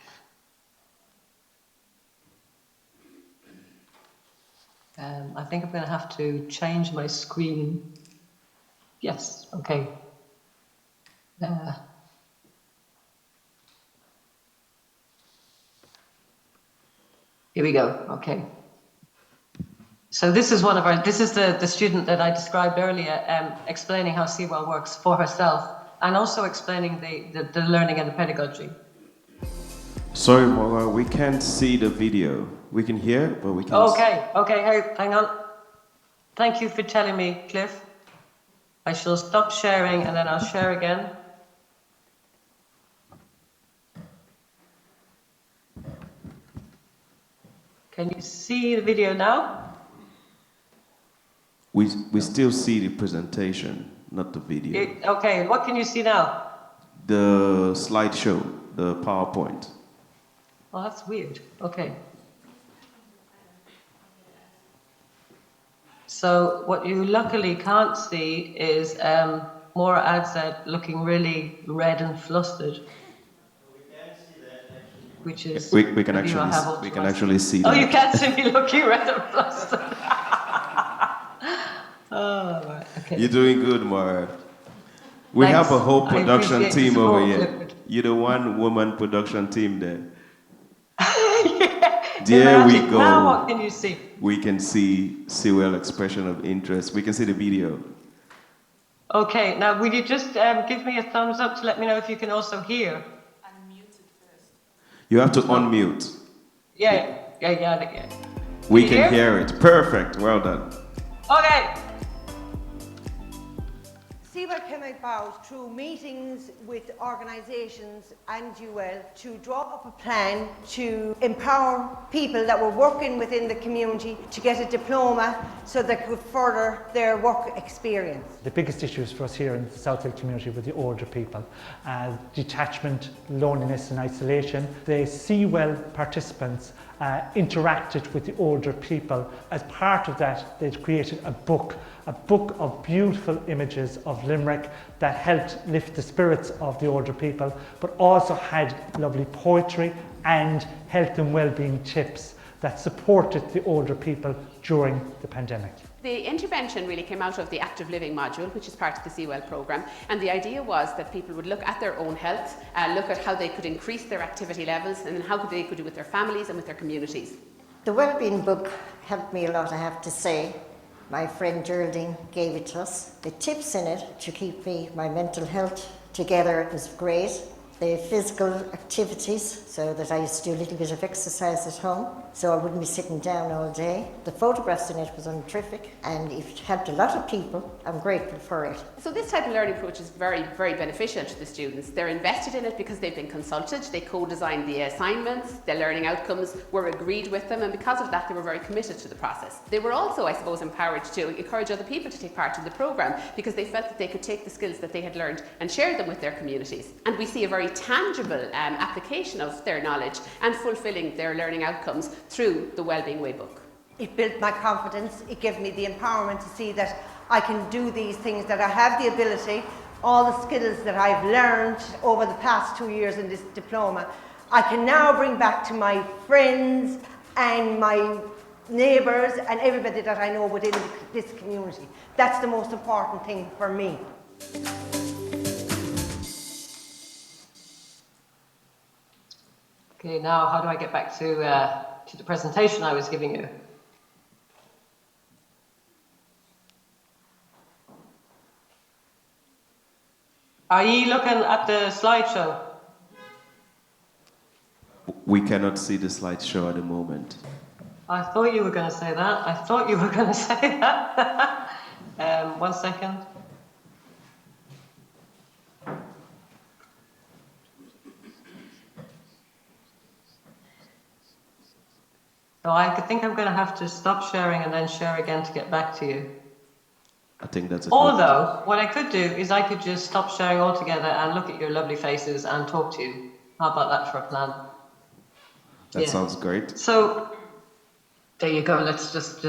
I think I'm going to have to change my screen. Yes, okay. Here we go. Okay. So this is the student that I described earlier, explaining how Sewell works for herself, and also explaining the learning and the pedagogy. Sorry, Mola, we can't see the video. We can hear, but we can't. Okay, hey, hang on. Thank you for telling me, Cliff. I shall stop sharing and then I'll share again. Can you see the video now? We still see the presentation, not the video. Okay, what can you see now? The slideshow, the PowerPoint. Oh, that's weird. Okay. So what you luckily can't see is Maura Adzad looking really red and flustered. Which is we can actually see that. Oh, you can't see me looking red and flustered. Oh, right, okay. You're doing good, Maura. We Thanks. have a whole production team over here. Clifford. You're the one-woman production team there. Yeah. There we Imagine. go. Now what can you see? We can see Sewell expression of interest. We can see the video. Okay, now will you just give me a thumbs up to let me know if you can also hear? You have to unmute. Yeah. We Can you can hear it. Perfect. Well done. Okay. Sewell came about through meetings with organisations and UL to draw up a plan to empower people that were working within the community to get a diploma so they could further their work experience. The biggest issues for us here in the Southfield community were the older people. Detachment, loneliness and isolation. The Sewell participants interacted with the older people. As part of that, they'd created a book of beautiful images of Limerick that helped lift the spirits of the older people, but also had lovely poetry and health and well-being tips that supported the older people during the pandemic. The intervention really came out of the active living module, which is part of the Sewell programme, and the idea was that people would look at their own health, look at how they could increase their activity levels, and then how they could do with their families and with their communities. The Wellbeing book helped me a lot, I have to say. My friend Geraldine gave it to us. The tips in it to keep my mental health together was great. The physical activities, so that I used to do a little bit of exercise at home, so I wouldn't be sitting down all day. The photographs in it was terrific, and it helped a lot of people. I'm grateful for it. So this type of learning approach is very, very beneficial to the students. They're invested in it because they've been consulted, they co-designed the assignments, their learning outcomes were agreed with them, and because of that they were very committed to the process. They were also, I suppose, empowered to encourage other people to take part in the programme because they felt that they could take the skills that they had learned and share them with their communities. And we see a very tangible application of their knowledge and fulfilling their learning outcomes through the Wellbeing Way book. It built my confidence, it gave me the empowerment to see that I can do these things, that I have the ability, all the skills that I've learned over the past 2 years in this diploma, I can now bring back to my friends and my neighbours and everybody that I know within this community. That's the most important thing for me. Okay, now how do I get back to the presentation I was giving you? Are you looking at the slideshow? We cannot see the slideshow at the moment. I thought you were going to say that. I thought you were going to say that. 1 second. So I think I'm going to have to stop sharing and then share again to get back to you. I think that's a Although, what I could do is I could just stop sharing altogether and look at your lovely faces and talk to you. How about that for a plan? That sounds great. So, there you go. Let's just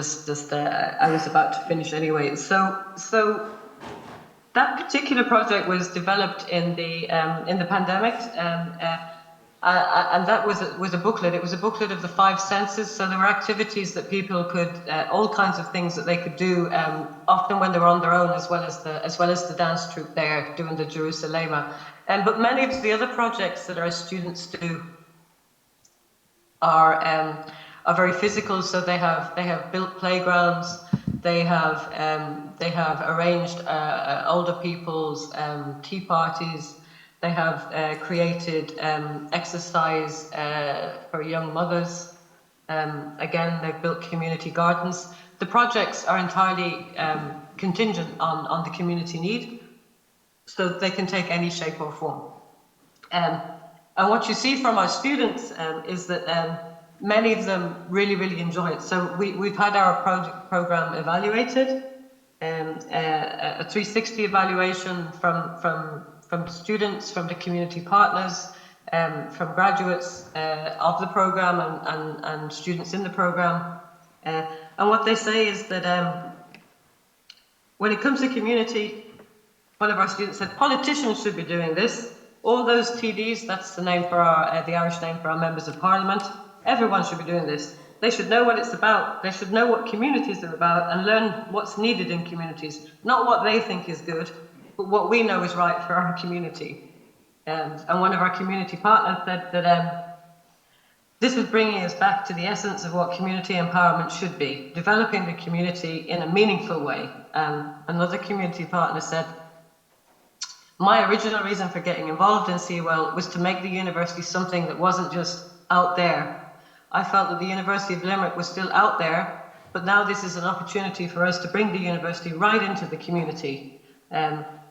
I was about to finish anyway. So that particular project was developed in the pandemic, and that was a booklet. It was a booklet of the 5 senses. So there were activities that people could, all kinds of things that they could do, often when they were on their own, as well as the dance troupe there doing the Jerusalema. But many of the other projects that our students do are are very physical. So they have built playgrounds. They have arranged older people's tea parties. They have created exercise for young mothers. Again, they've built community gardens. The projects are entirely contingent on the community need, so they can take any shape or form. And what you see from our students is that many of them really, really enjoy it. So we've had our program evaluated, a 360 evaluation from students, from the community partners, from graduates of the program and students in the program. And what they say is that when it comes to community, one of our students said, politicians should be doing this. All those TDs, that's the name for the Irish name for our members of parliament, everyone should be doing this. They should know what it's about. They should know what communities are about and learn what's needed in communities. Not what they think is good, but what we know is right for our community. And one of our community partners said that this was bringing us back to the essence of what community empowerment should be, developing the community in a meaningful way. Another community partner said, my original reason for getting involved in Seawell was to make the university something that wasn't just out there. I felt that the University of Limerick was still out there, but now this is an opportunity for us to bring the university right into the community.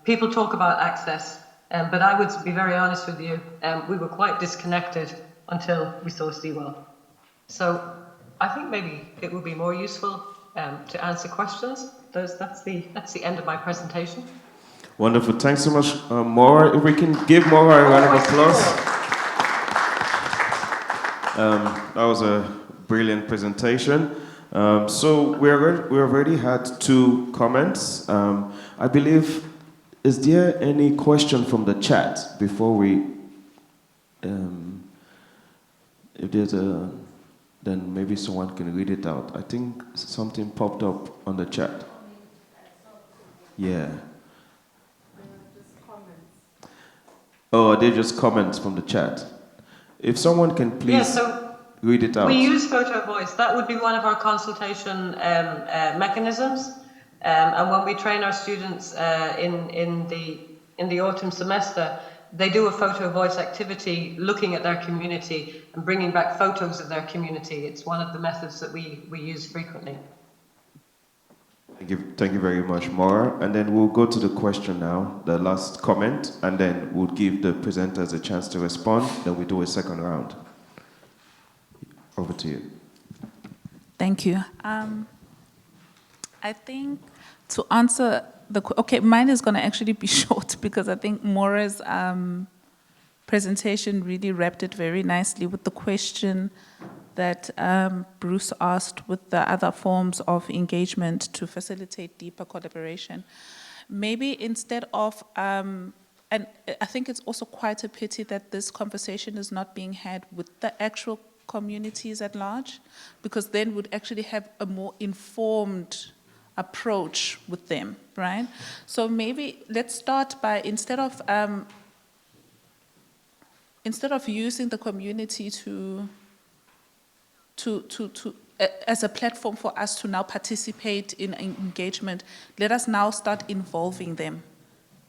People talk about access, but I would be very honest with you, we were quite disconnected until we saw Seawell. So I think maybe it would be more useful to answer questions. That's the end of my presentation. Wonderful. Thanks so much, Maura. If we can give Maura a round of applause. That was a brilliant presentation. So we already had 2 comments. I believe, is there any question from the chat before we, if there's then maybe someone can read it out. I think something popped up on the chat. Yeah. Oh, they're just comments from the chat. If someone can please read it out. We use photo voice. That would be one of our consultation mechanisms. And when we train our students in the autumn semester, they do a photo voice activity looking at their community and bringing back photos of their community. It's one of the methods that we use frequently. Thank you very much, Maura. And then we'll go to the question now, the last comment, and then we'll give the presenters a chance to respond. Then we do a second round. Over to you. Thank you. I think to answer mine is going to actually be short because I think Maura's presentation really wrapped it very nicely with the question that Bruce asked with the other forms of engagement to facilitate deeper collaboration. Maybe instead of, and I think it's also quite a pity that this conversation is not being had with the actual communities at large, because then we'd actually have a more informed approach with them, right? So maybe let's start by, instead of using the community as a platform for us to now participate in engagement, let us now start involving them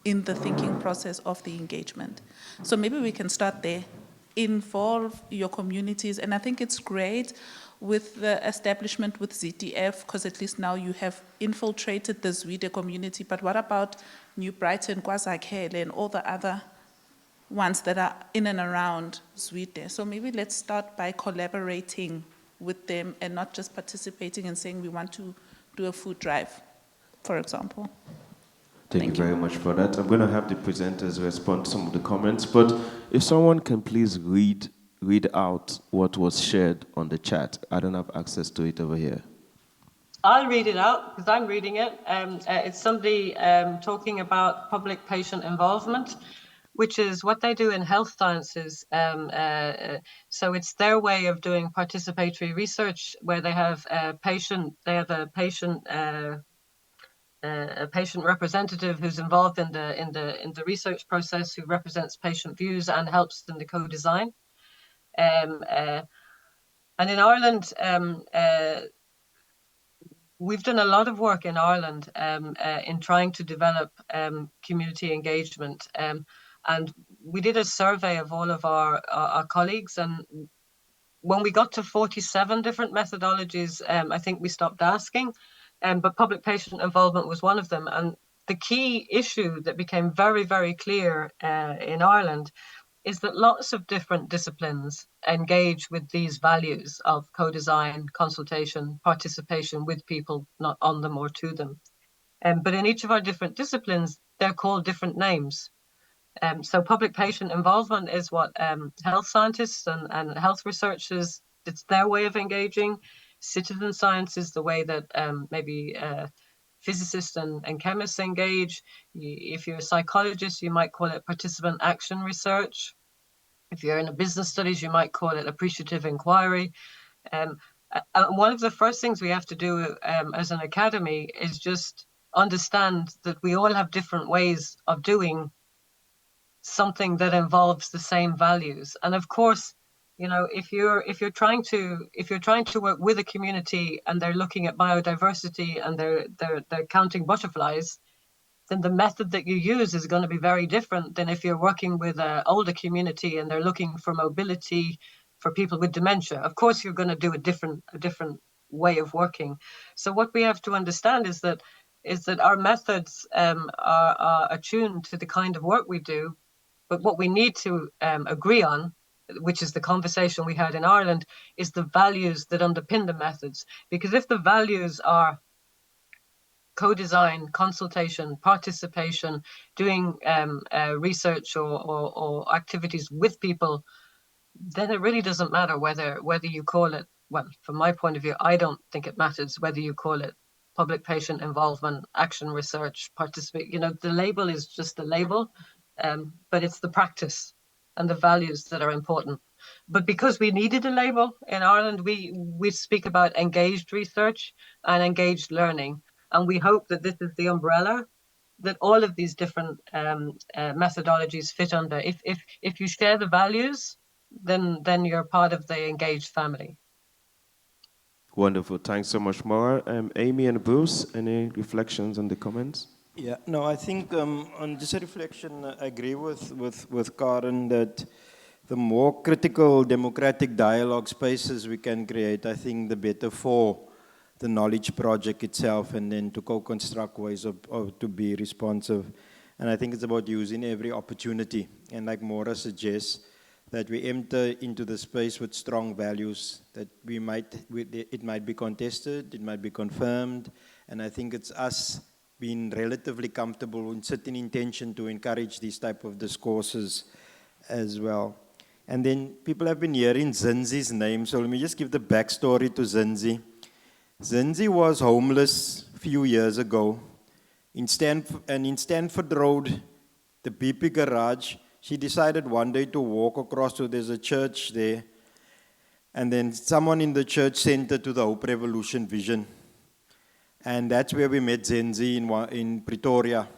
in the thinking process of the engagement. So maybe we can start there. Involve your communities, and I think it's great with the establishment with ZDF, because at least now you have infiltrated the Zwede community, but what about New Brighton, KwaZakhele, and all the other ones that are in and around Zwede? So maybe let's start by collaborating with them and not just participating and saying we want to do a food drive, for example. Thank you very much for that. I'm going to have the presenters respond to some of the comments, but if someone can please read out what was shared on the chat. I don't have access to it over here. I'll read it out because I'm reading it. It's somebody talking about public patient involvement, which is what they do in health sciences. So it's their way of doing participatory research, where they have a patient representative who's involved in the research process, who represents patient views and helps in the co-design. And in Ireland, we've done a lot of work in Ireland in trying to develop community engagement. And we did a survey of all of our colleagues, and when we got to 47 different methodologies, I think we stopped asking, but public patient involvement was one of them. And the key issue that became very, very clear in Ireland is that lots of different disciplines engage with these values of co-design, consultation, participation with people, not on them or to them. But in each of our different disciplines, they're called different names. So public patient involvement is what health scientists and health researchers, it's their way of engaging. Citizen science is the way that maybe physicists and chemists engage. If you're a psychologist, you might call it participant action research. If you're in a business studies, you might call it appreciative inquiry. One of the first things we have to do as an academy is just understand that we all have different ways of doing something that involves the same values. And of course, you know, if you're trying to work with a community and they're looking at biodiversity and they're counting butterflies, then the method that you use is going to be very different than if you're working with an older community and they're looking for mobility for people with dementia. Of course, you're going to do a different way of working. So what we have to understand is that our methods are attuned to the kind of work we do. But what we need to agree on, which is the conversation we had in Ireland, is the values that underpin the methods. Because if the values are co-design, consultation, participation, doing research or activities with people, then it really doesn't matter whether you call it, well, from my point of view, I don't think it matters whether you call it public patient involvement, action research, participate. You know, the label is just a label, but it's the practice and the values that are important. But because we needed a label in Ireland, we speak about engaged research and engaged learning. And we hope that this is the umbrella that all of these different methodologies fit under. If you share the values, then you're part of the engaged family. Wonderful. Thanks so much, Maura. Amy and Bruce, any reflections on the comments? Yeah, no, I think on just a reflection, I agree with Karen that the more critical democratic dialogue spaces we can create, I think the better for the knowledge project itself, and then to co-construct ways of to be responsive. And I think it's about using every opportunity. And like Maura suggests, that we enter into the space with strong values, that it might be contested, it might be confirmed, and I think it's us being relatively comfortable in certain intention to encourage these type of discourses as well. And then people have been hearing Zinzi's name, so let me just give the backstory to Zinzi. Zinzi was homeless a few years ago in Stanford Road, the BP garage. She decided one day to walk across, so there's a church there, and then someone in the church sent her to the Hope Revolution Vision. And that's where we met Zenzi in Pretoria.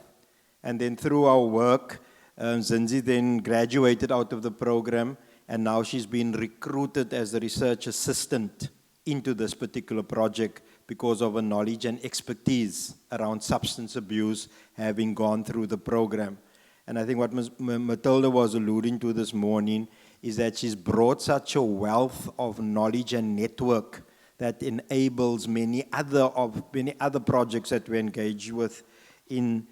And then through our work, Zenzi then graduated out of the program, and now she's been recruited as a research assistant into this particular project because of her knowledge and expertise around substance abuse, having gone through the program. And I think what Matilda was alluding to this morning is that she's brought such a wealth of knowledge and network that enables many other projects that we engage with in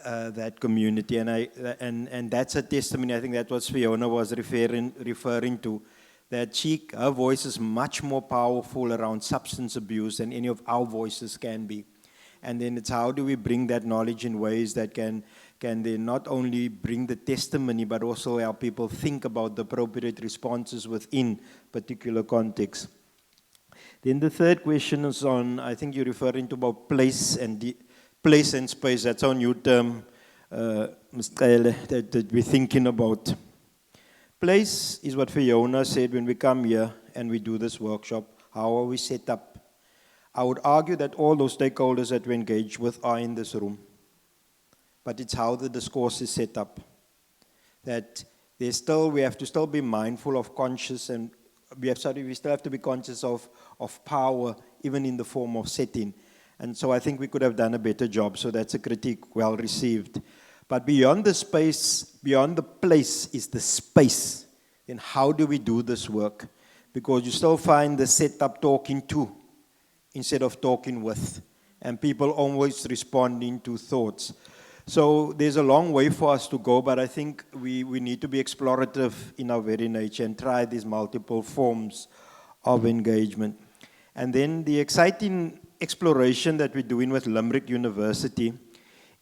that community. And that's a testimony. I think that was Fiona was referring to, that her voice is much more powerful around substance abuse than any of our voices can be. And then it's how do we bring that knowledge in ways that can then not only bring the testimony, but also help people think about the appropriate responses within particular contexts. Then the third question is on, I think you're referring to about place and space. That's our new term, that we're thinking about. Place is what Fiona said when we come here and we do this workshop. How are we set up? I would argue that all those stakeholders that we engage with are in this room. But it's how the discourse is set up. That we have to still be mindful of conscious and we still have to be conscious of power, even in the form of setting. And so I think we could have done a better job. So that's a critique well received. But beyond the space, beyond the place is the space. Then how do we do this work? Because you still find the setup talking to instead of talking with. And people always responding to thoughts. So there's a long way for us to go, but I think we need to be explorative in our very nature and try these multiple forms of engagement. And then the exciting exploration that we're doing with Limerick University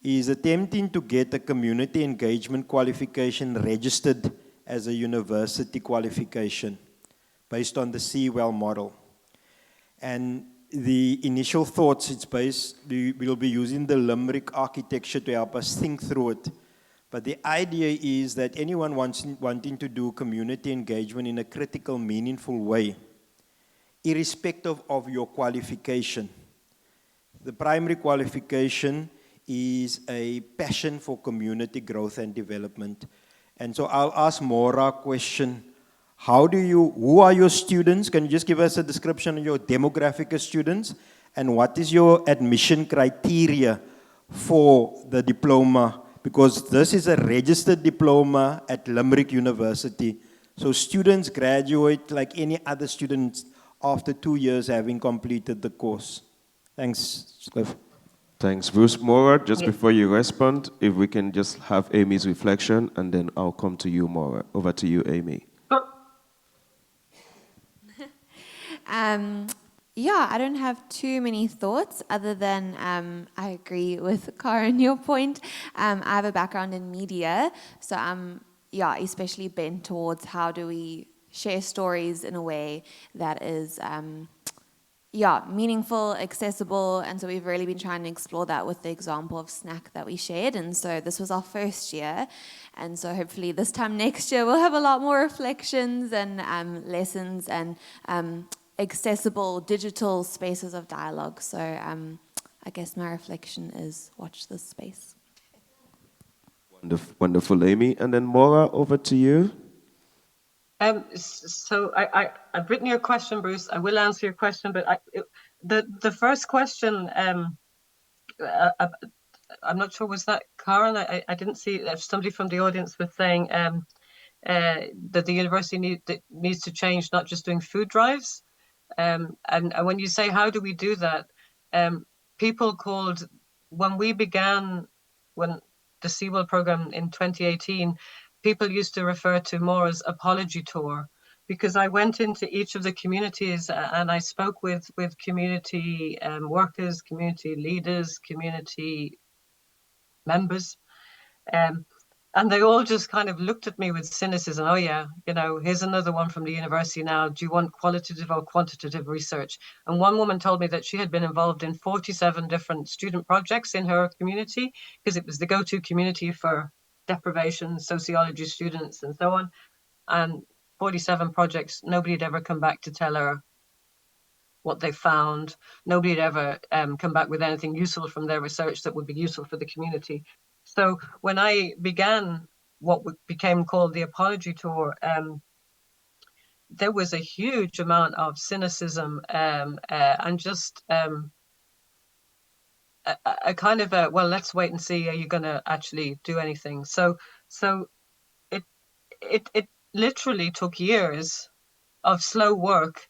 is attempting to get a community engagement qualification registered as a university qualification based on the Sewell model. And the initial thoughts, we'll be using the Limerick architecture to help us think through it. But the idea is that anyone wanting to do community engagement in a critical, meaningful way, irrespective of your qualification. The primary qualification is a passion for community growth and development. And so I'll ask Maura a question. Who are your students? Can you just give us a description of your demographic of students? And what is your admission criteria for the diploma? Because this is a registered diploma at Limerick University. So students graduate like any other students after 2 years having completed the course. Thanks, Cliff. Thanks, Bruce. Maura, just before you respond, if we can just have Amy's reflection, and then I'll come to you, Maura. Over to you, Amy. Yeah, I don't have too many thoughts other than I agree with Karen, your point. I have a background in media, so I'm especially bent towards how do we share stories in a way that is meaningful, accessible, and so we've really been trying to explore that with the example of snack that we shared. And so this was our first year, and so hopefully this time next year we'll have a lot more reflections and lessons and accessible digital spaces of dialogue. So I guess my reflection is watch this space. Wonderful, Amy. And then Maura, over to you. So I've written your question, Bruce. I will answer your question, but the first question, I'm not sure, was that Karen? I didn't see if somebody from the audience was saying that the university needs to change, not just doing food drives. And when you say, how do we do that? People called, when we began, when the Sewell program in 2018, people used to refer to more as apology tour, because I went into each of the communities and I spoke with community workers, community leaders, community members. And they all just kind of looked at me with cynicism. Oh yeah, here's another one from the university now. Do you want qualitative or quantitative research? And one woman told me that she had been involved in 47 different student projects in her community, because it was the go-to community for deprivation, sociology students, and so on. And 47 projects, nobody had ever come back to tell her what they found. Nobody had ever come back with anything useful from their research that would be useful for the community. So when I began what became called the apology tour, there was a huge amount of cynicism and just a kind of well, let's wait and see. Are you going to actually do anything? So it literally took years of slow work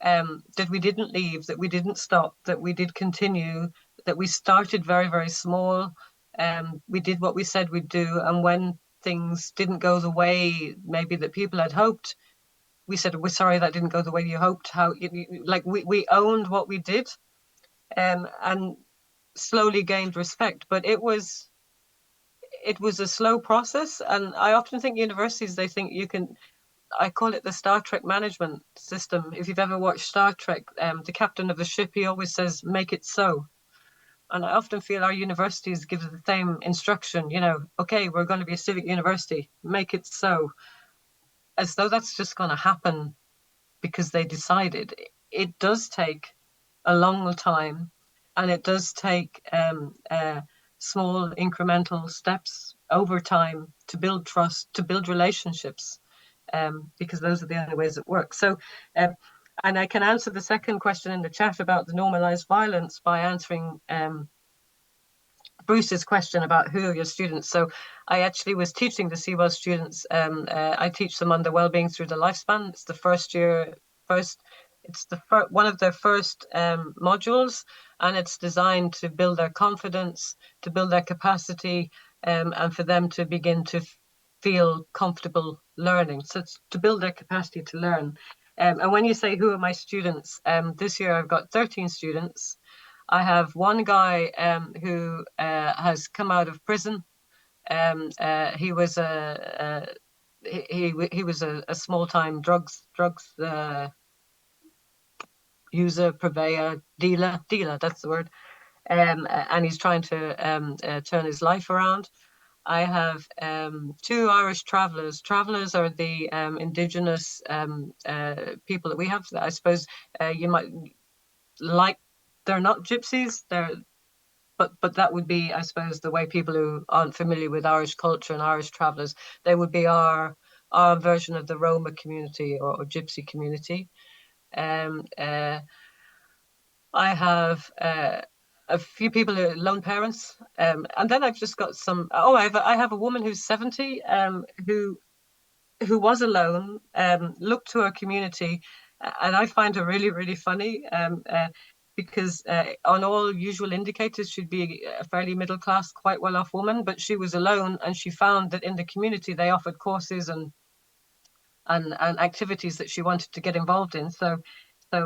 that we didn't leave, that we didn't stop, that we did continue, that we started very, very small. We did what we said we'd do, and when things didn't go the way maybe that people had hoped, we said, we're sorry that didn't go the way you hoped. We owned what we did, and slowly gained respect. But it was a slow process, and I often think universities, they think you can. I call it the Star Trek management system. If you've ever watched Star Trek, the captain of the ship, he always says, "Make it so." And I often feel our universities give the same instruction, okay, we're going to be a civic university, make it so. As though that's just going to happen because they decided. It does take a long time, and it does take small incremental steps over time to build trust, to build relationships. because those are the only ways it works. So, and I can answer the second question in the chat about the normalized violence by answering Bruce's question about who are your students. So I actually was teaching the CWEL students. I teach them under Wellbeing Through the Lifespan. It's the one of their first modules, and it's designed to build their confidence, to build their capacity, and for them to begin to feel comfortable learning. So it's to build their capacity to learn. And when you say, who are my students? This year I've got 13 students. I have one guy who has come out of prison. He was he was a small-time drugs user, purveyor, dealer. That's the word. And he's trying to turn his life around. I have two Irish travellers. Travellers are the indigenous people that we have. I suppose you might like. They're not gypsies. But that would be, I suppose, the way people who aren't familiar with Irish culture and Irish travellers, they would be our version of the Roma community or gypsy community. I have a few people who are lone parents, and then I've just got some. Oh, I have a woman who's 70, who was alone, looked to her community, and I find her really, really funny. Because on all usual indicators, she'd be a fairly middle class, quite well off woman, but she was alone, and she found that in the community they offered courses and activities that she wanted to get involved in. So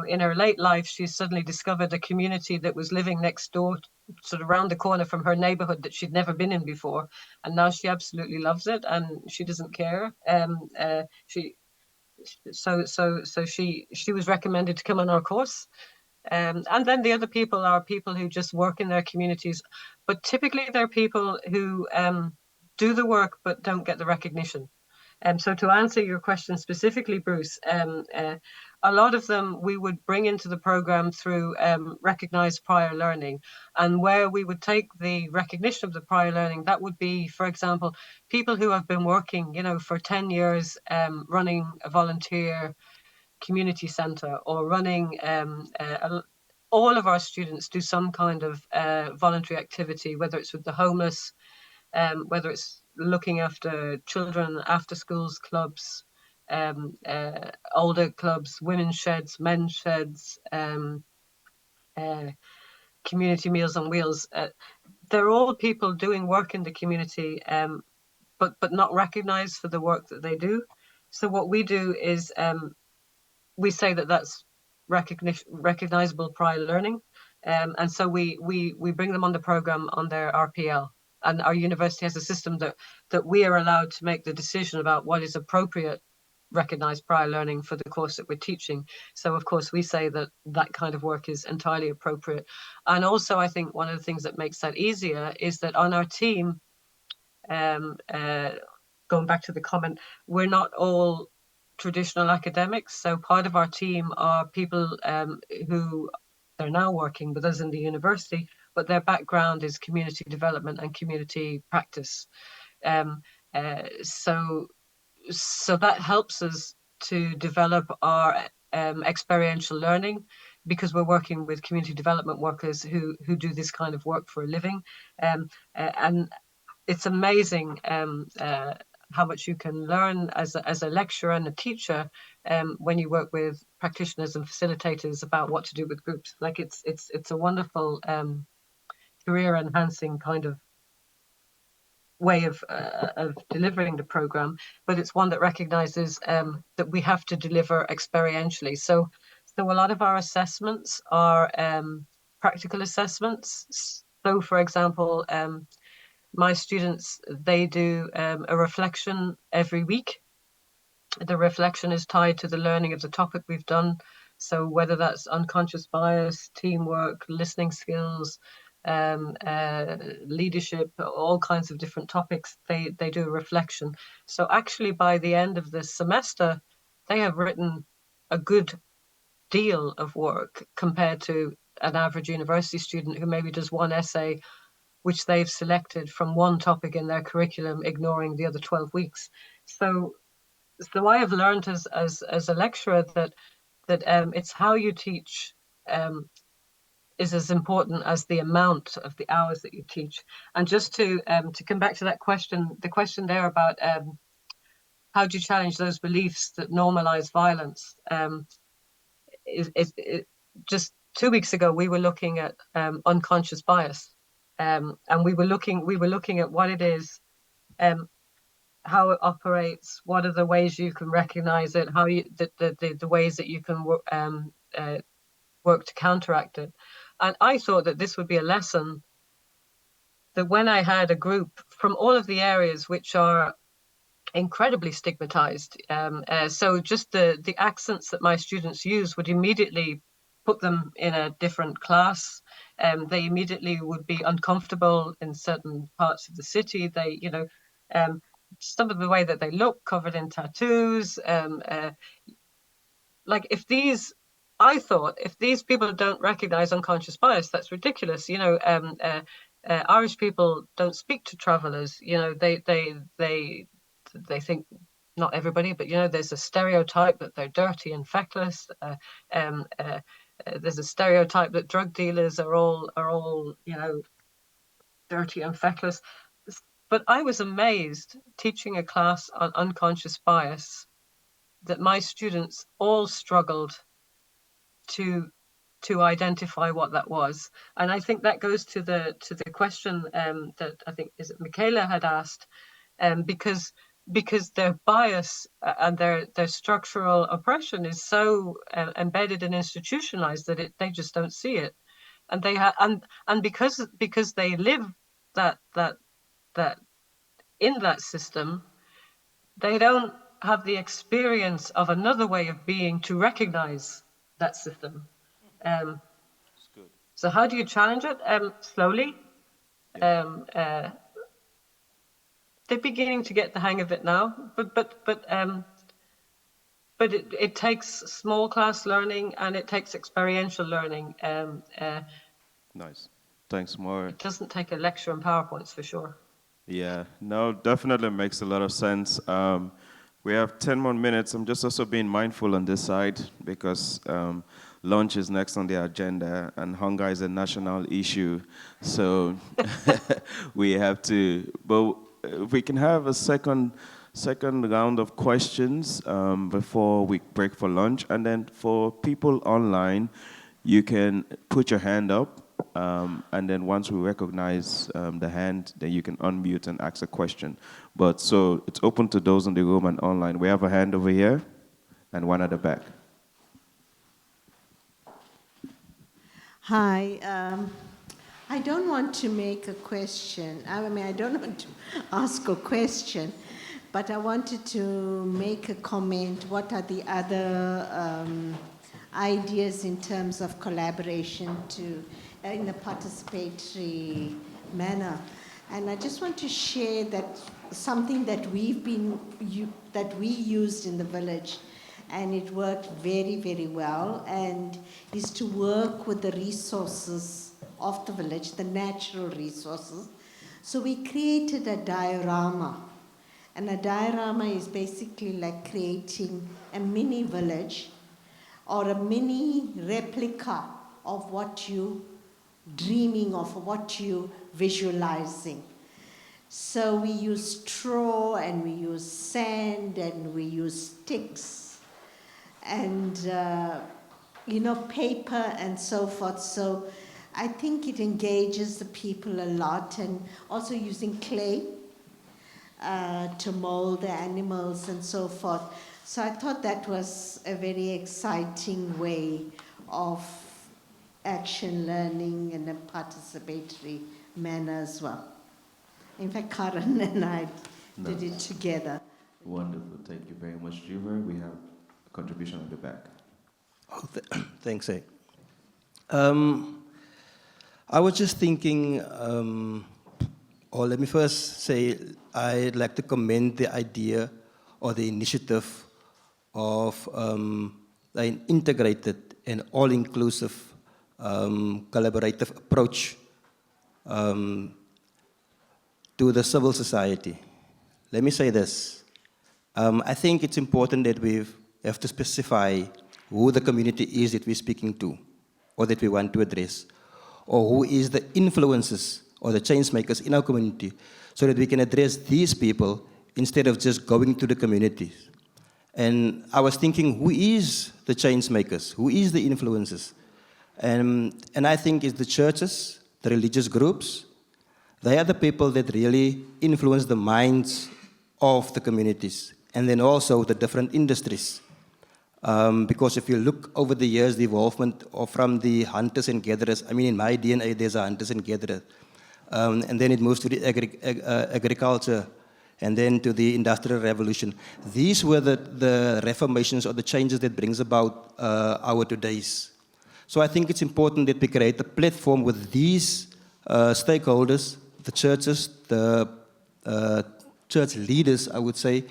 in her late life, she suddenly discovered a community that was living next door, sort of around the corner from her neighborhood that she'd never been in before, and now she absolutely loves it, and she doesn't care. She was recommended to come on our course. And then the other people are people who just work in their communities, but typically they're people who do the work but don't get the recognition. So to answer your question specifically, Bruce, a lot of them we would bring into the program through recognized prior learning. And where we would take the recognition of the prior learning, that would be, for example, people who have been working, for 10 years running a volunteer community center or running all of our students do some kind of voluntary activity, whether it's with the homeless, whether it's looking after children, after schools clubs, older clubs, women's sheds, men's sheds, community meals on wheels. They're all people doing work in the community, but not recognized for the work that they do. So what we do is we say that that's recognizable prior learning. And so we bring them on the program on their RPL. And our university has a system that we are allowed to make the decision about what is appropriate recognized prior learning for the course that we're teaching. So of course we say that that kind of work is entirely appropriate. And also I think one of the things that makes that easier is that on our team, going back to the comment, we're not all traditional academics. So part of our team are people who they're now working with us in the university, but their background is community development and community practice. So that helps us to develop our experiential learning, because we're working with community development workers who do this kind of work for a living. And it's amazing how much you can learn as a lecturer and a teacher when you work with practitioners and facilitators about what to do with groups. Like it's a wonderful career enhancing kind of way of delivering the program, but it's one that recognizes that we have to deliver experientially. So a lot of our assessments are practical assessments. So for example, my students, they do a reflection every week. The reflection is tied to the learning of the topic we've done. So whether that's unconscious bias, teamwork, listening skills, leadership, all kinds of different topics, they do a reflection. So actually by the end of this semester, they have written a good deal of work compared to an average university student who maybe does one essay which they've selected from one topic in their curriculum, ignoring the other 12 weeks. So So I have learned as a lecturer that it's how you teach is as important as the amount of the hours that you teach. And just to come back to that question, the question there about how do you challenge those beliefs that normalize violence? Just 2 weeks ago, we were looking at unconscious bias, and we were looking at what it is, how it operates, what are the ways you can recognize it, how you the ways that you can work to counteract it. And I thought that this would be a lesson that when I had a group from all of the areas which are incredibly stigmatized, so just the accents that my students use would immediately put them in a different class. They immediately would be uncomfortable in certain parts of the city. They, some of the way that they look, covered in tattoos. Like I thought if these people don't recognize unconscious bias, that's ridiculous. Irish people don't speak to travelers. They think, not everybody, but there's a stereotype that they're dirty and feckless. There's a stereotype that drug dealers are all dirty and feckless. But I was amazed teaching a class on unconscious bias that my students all struggled to identify what that was. And I think that goes to the question that I think is it Michaela had asked, because their bias and their structural oppression is so embedded and institutionalized that they just don't see it, and they and because they live that in that system, they don't have the experience of another way of being to recognize that system. So how do you challenge it? Slowly. They're beginning to get the hang of it now, but it takes small class learning and it takes experiential learning. Nice. Thanks, Maura. It doesn't take a lecture and PowerPoints for sure. Yeah, no, definitely makes a lot of sense. We have 10 more minutes. I'm just also being mindful on this side because lunch is next on the agenda and hunger is a national issue. So we have to, but we can have a second round of questions before we break for lunch. And then for people online, you can put your hand up. And then once we recognize the hand, then you can unmute and ask a question. But so it's open to those in the room and online. We have a hand over here and one at the back. Hi. I don't want to make a question. I mean, I don't want to ask a question, but I wanted to make a comment. What are the other ideas in terms of collaboration in a participatory manner? And I just want to share that something that we used in the village, and it worked very, very well, and is to work with the resources of the village, the natural resources. So we created a diorama, and a diorama is basically like creating a mini village or a mini replica of what you dreaming of, what you visualizing. So we use straw and we use sand and we use sticks and paper and so forth. So I think it engages the people a lot, and also using clay to mold the animals and so forth. So I thought that was a very exciting way of action learning in a participatory manner as well. In fact, Karen and I did it together. Wonderful. Thank you very much, Jiver. We have a contribution at the back. Oh, thanks, eh. I was just thinking, or let me first say, I'd like to commend the idea or the initiative of an integrated and all-inclusive collaborative approach to the civil society. Let me say this. I think it's important that we have to specify who the community is that we're speaking to or that we want to address, or who is the influencers or the change makers in our community, so that we can address these people instead of just going to the communities. And I was thinking, who is the change makers? Who is the influencers? And I think it's the churches, the religious groups. They are the people that really influence the minds of the communities, and then also the different industries. Because if you look over the years, the involvement from the hunters and gatherers, I mean, in my DNA, there's a hunters and gatherers. And then it moves to the agriculture, and then to the Industrial Revolution. These were the reformations or the changes that brings about our today's. So I think it's important that we create a platform with these stakeholders, the churches, the church leaders, I would say.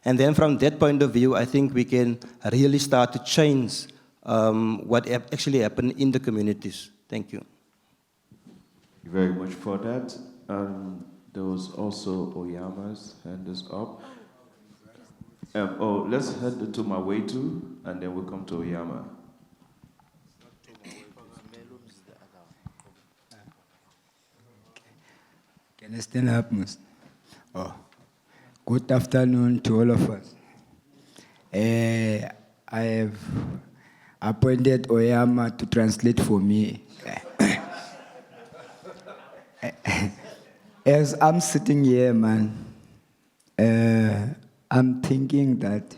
And then from that point of view, I think we can really start to change what actually happened in the communities. Thank you. Thank you very much for that. There was also Oyama's hand is up. Let's head to Mawaitu, and then we'll come to Oyama. Can I stand up, Ms.? Oh. Good afternoon to all of us. I have appointed Oyama to translate for me. As I'm sitting here, man, I'm thinking that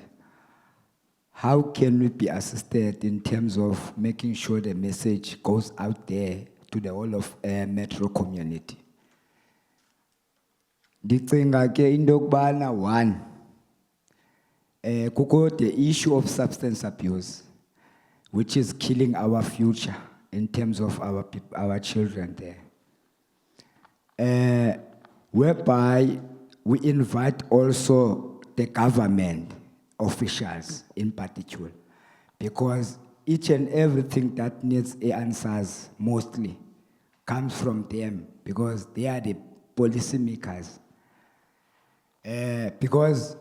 how can we be assisted in terms of making sure the message goes out there to the whole of metro community? Ndicinga ke into yokubana one, kukho the issue of substance abuse, which is killing our future in terms of our children there. Whereby we invite also the government officials in particular, because each and everything that needs answers mostly comes from them, because they are the policy makers. Because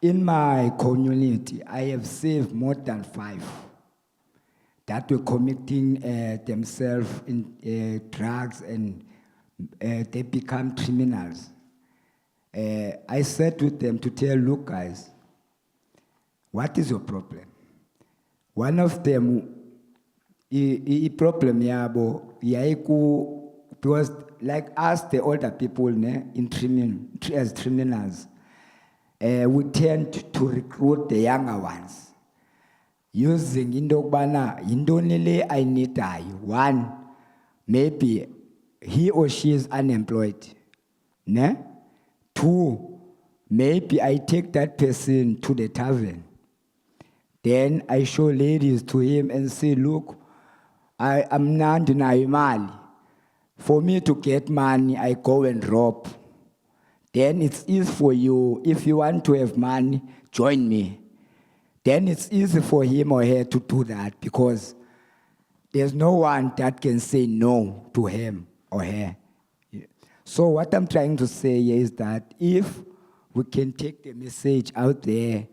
in my community, I have saved more than 5 that were committing themselves in drugs, and they become criminals. I said to them to tell, look guys, what is your problem? One of them, problem yabo yaiku, because like us, the older people as criminals, we tend to recruit the younger ones using indokbana indonile I need. One, maybe he or she is unemployed. Ne? 2, maybe I take that person to the tavern. Then I show ladies to him and say, look, I'm not mali. For me to get money, I go and rob. Then it's easy for you. If you want to have money, join me. Then it's easy for him or her to do that, because there's no one that can say no to him or her. So what I'm trying to say is that if we can take the message out there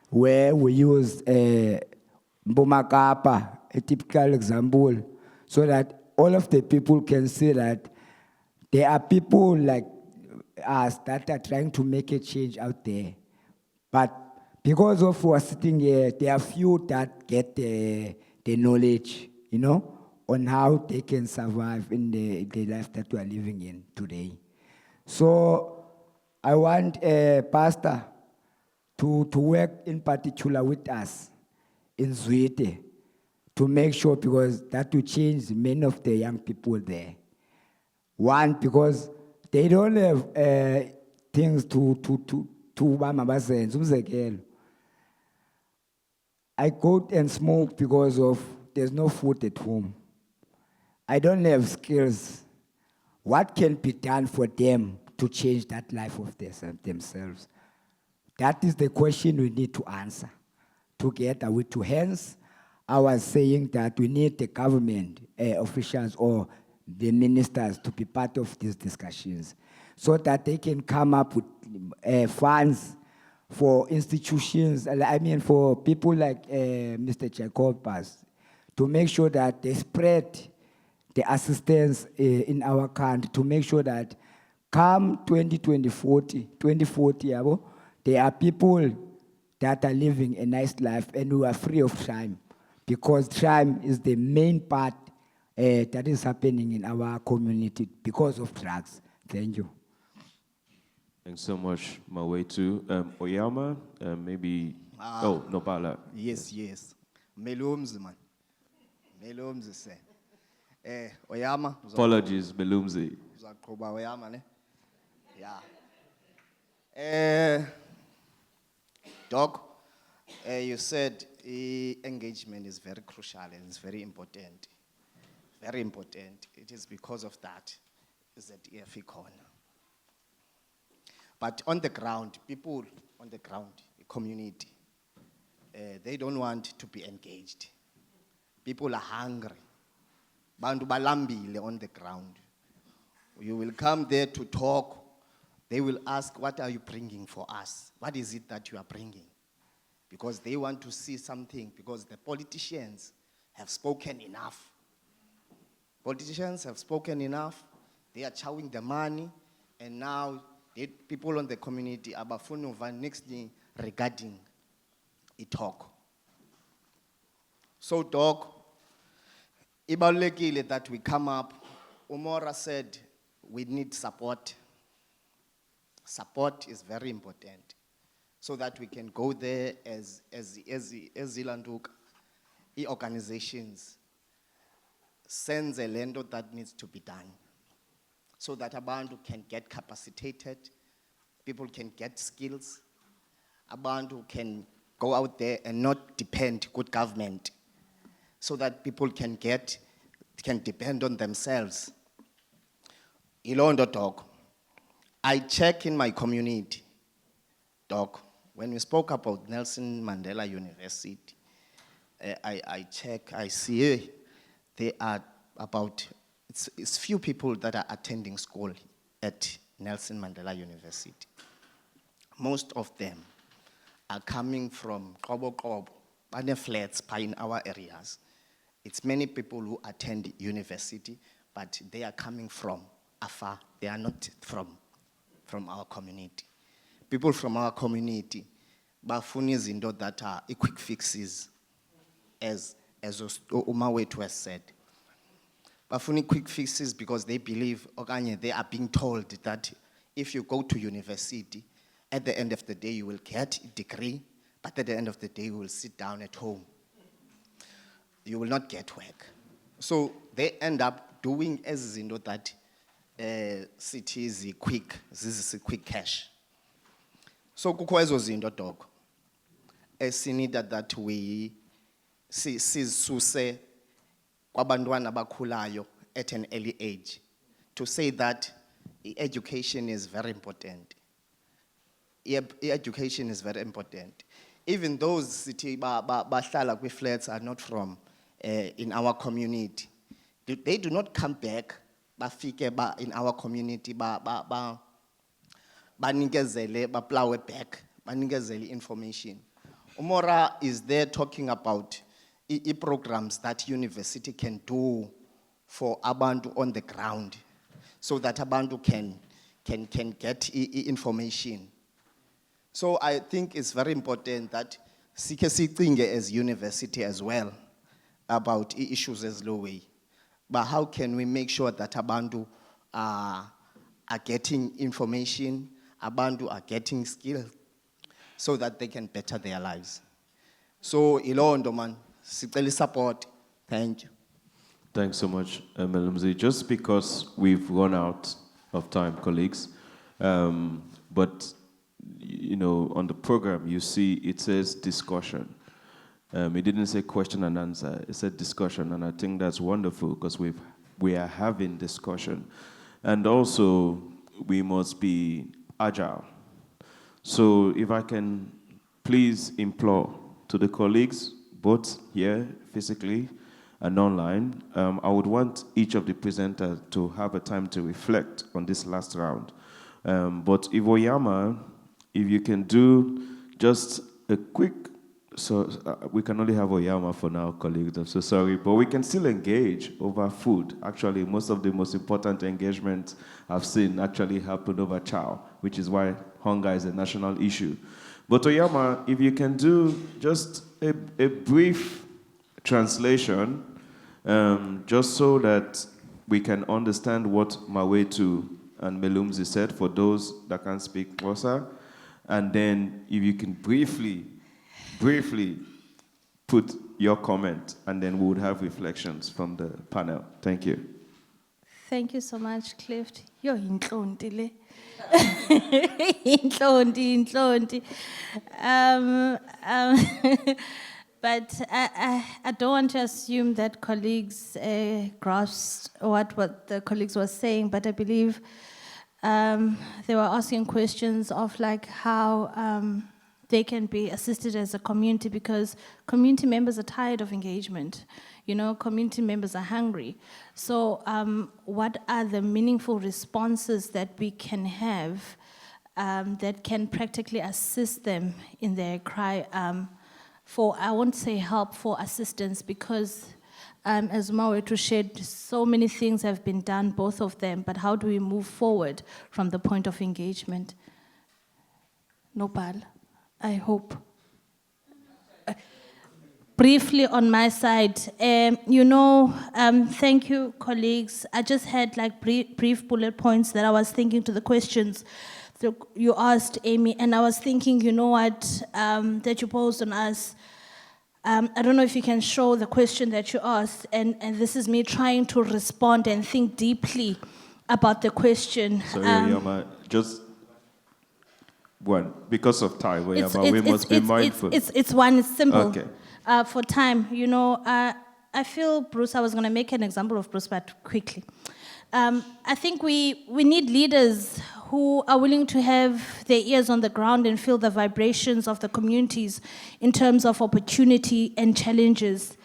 where we use Mbomakapa, a typical example, so that all of the people can see that there are people like us that are trying to make a change out there. But because of who are sitting here, there are few that get the knowledge, on how they can survive in the life that we are living in today. So I want a pastor to work in particular with us in Zwede, to make sure, because that will change many of the young people there. One, because they don't have things to I go and smoke because of there's no food at home. I don't have skills. What can be done for them to change that life of themselves? That is the question we need to answer together with two hands. I was saying that we need the government officials or the ministers to be part of these discussions so that they can come up with funds for institutions, I mean for people like Mr. Jacobus, to make sure that they spread the assistance in our country, to make sure that come 2040, yabo, there are people that are living a nice life and who are free of crime, because crime is the main part that is happening in our community because of drugs. Thank you. Thanks so much, Mawetu. Oyama, maybe. Oh, no, Bala. Yes. Melumzi, man. Melumzi, sir. Oyama. Apologies, Belumzi. Uzaqhuba Oyama, ne? Yeah. Doc, you said engagement is very crucial and it's very important. Very important. It is because of that that EFE corner. But on the ground, people on the ground, the community, they don't want to be engaged. People are hungry. Bantu balambile on the ground. You will come there to talk. They will ask, what are you bringing for us? What is it that you are bringing? Because they want to see something, because the politicians have spoken enough. Politicians have spoken enough. They are chowing the money, and now people on the community are bafunova next thing regarding a talk. So, Doc, ibalulekile that we come up. Umora said we need support. Support is very important, so that we can go there as Zilanduka, organizations sends a lendo that needs to be done, so that abantu can get capacitated, people can get skills, abantu can go out there and not depend good government, so that people can depend on themselves. Ilondo, Doc, I check in my community, Doc, when we spoke about Nelson Mandela University, I check, I see there are about, it's few people that are attending school at Nelson Mandela University. Most of them are coming from Kobo, Bane flats in our areas. It's many people who attend university, but they are coming from afar. They are not from our community. People from our community, bafuni izinto that are quick fixes, as Umawetu has said. Bafuni quick fixes because they believe, okanye they are being told that if you go to university, at the end of the day you will get a degree, but at the end of the day you will sit down at home. You will not get work. So they end up doing as izinto that cities quick, this is a quick cash. So kukho ezo zinto, Doc, esinida that we sizisuse kwabantwana abakhulayo at an early age, to say that education is very important. Education is very important. Even those city bahlala kwi flats are not from in our community. They do not come back bafike in our community banikezele baplowe back banikezele information. Umora is there talking about programs that university can do for abantu on the ground, so that abantu can get information. So I think it's very important that sike sicinge as university as well about issues as low way. But how can we make sure that abantu are getting information, abantu are getting skills, so that they can better their lives? So ilondo man, sicela support. Thank you. Thanks so much, Melumzi. Just because we've run out of time, colleagues, but you know, on the program you see it says discussion. It didn't say question and answer, it said discussion, and I think that's wonderful because we are having discussion. And also, we must be agile. So if I can please implore to the colleagues, both here physically and online, I would want each of the presenters to have a time to reflect on this last round. But Ivoyama, if you can do just a quick, so we can only have Oyama for now, colleagues, I'm so sorry, but we can still engage over food. Actually, most of the most important engagements I've seen actually happen over chow, which is why hunger is a national issue. But Oyama, if you can do just a brief translation, just so that we can understand what Mawetu and Melumzi said for those that can't speak Xhosa, and then if you can briefly put your comment, and then we would have reflections from the panel. Thank you. Thank you so much, Clift. You're intlonti le. Intlonti. But I don't want to assume that colleagues grasped what the colleagues were saying, but I believe they were asking questions of like how they can be assisted as a community, because community members are tired of engagement. You know, community members are hungry. So what are the meaningful responses that we can have that can practically assist them in their cry for, I won't say help, for assistance, because as Mawetu shared, so many things have been done, both of them, but how do we move forward from the point of engagement? Nopal, I hope. Briefly on my side, thank you, colleagues. I just had like brief bullet points that I was thinking to the questions that you asked, Amy, and I was thinking, that you posed on us. I don't know if you can show the question that you asked, and this is me trying to respond and think deeply about the question. Sorry, Oyama, just one, because of time, Oyama, we must be mindful. It's simple. Okay. For time, I feel, Bruce, I was going to make an example of Bruce, but quickly. I think we need leaders who are willing to have their ears on the ground and feel the vibrations of the communities in terms of opportunity and challenges.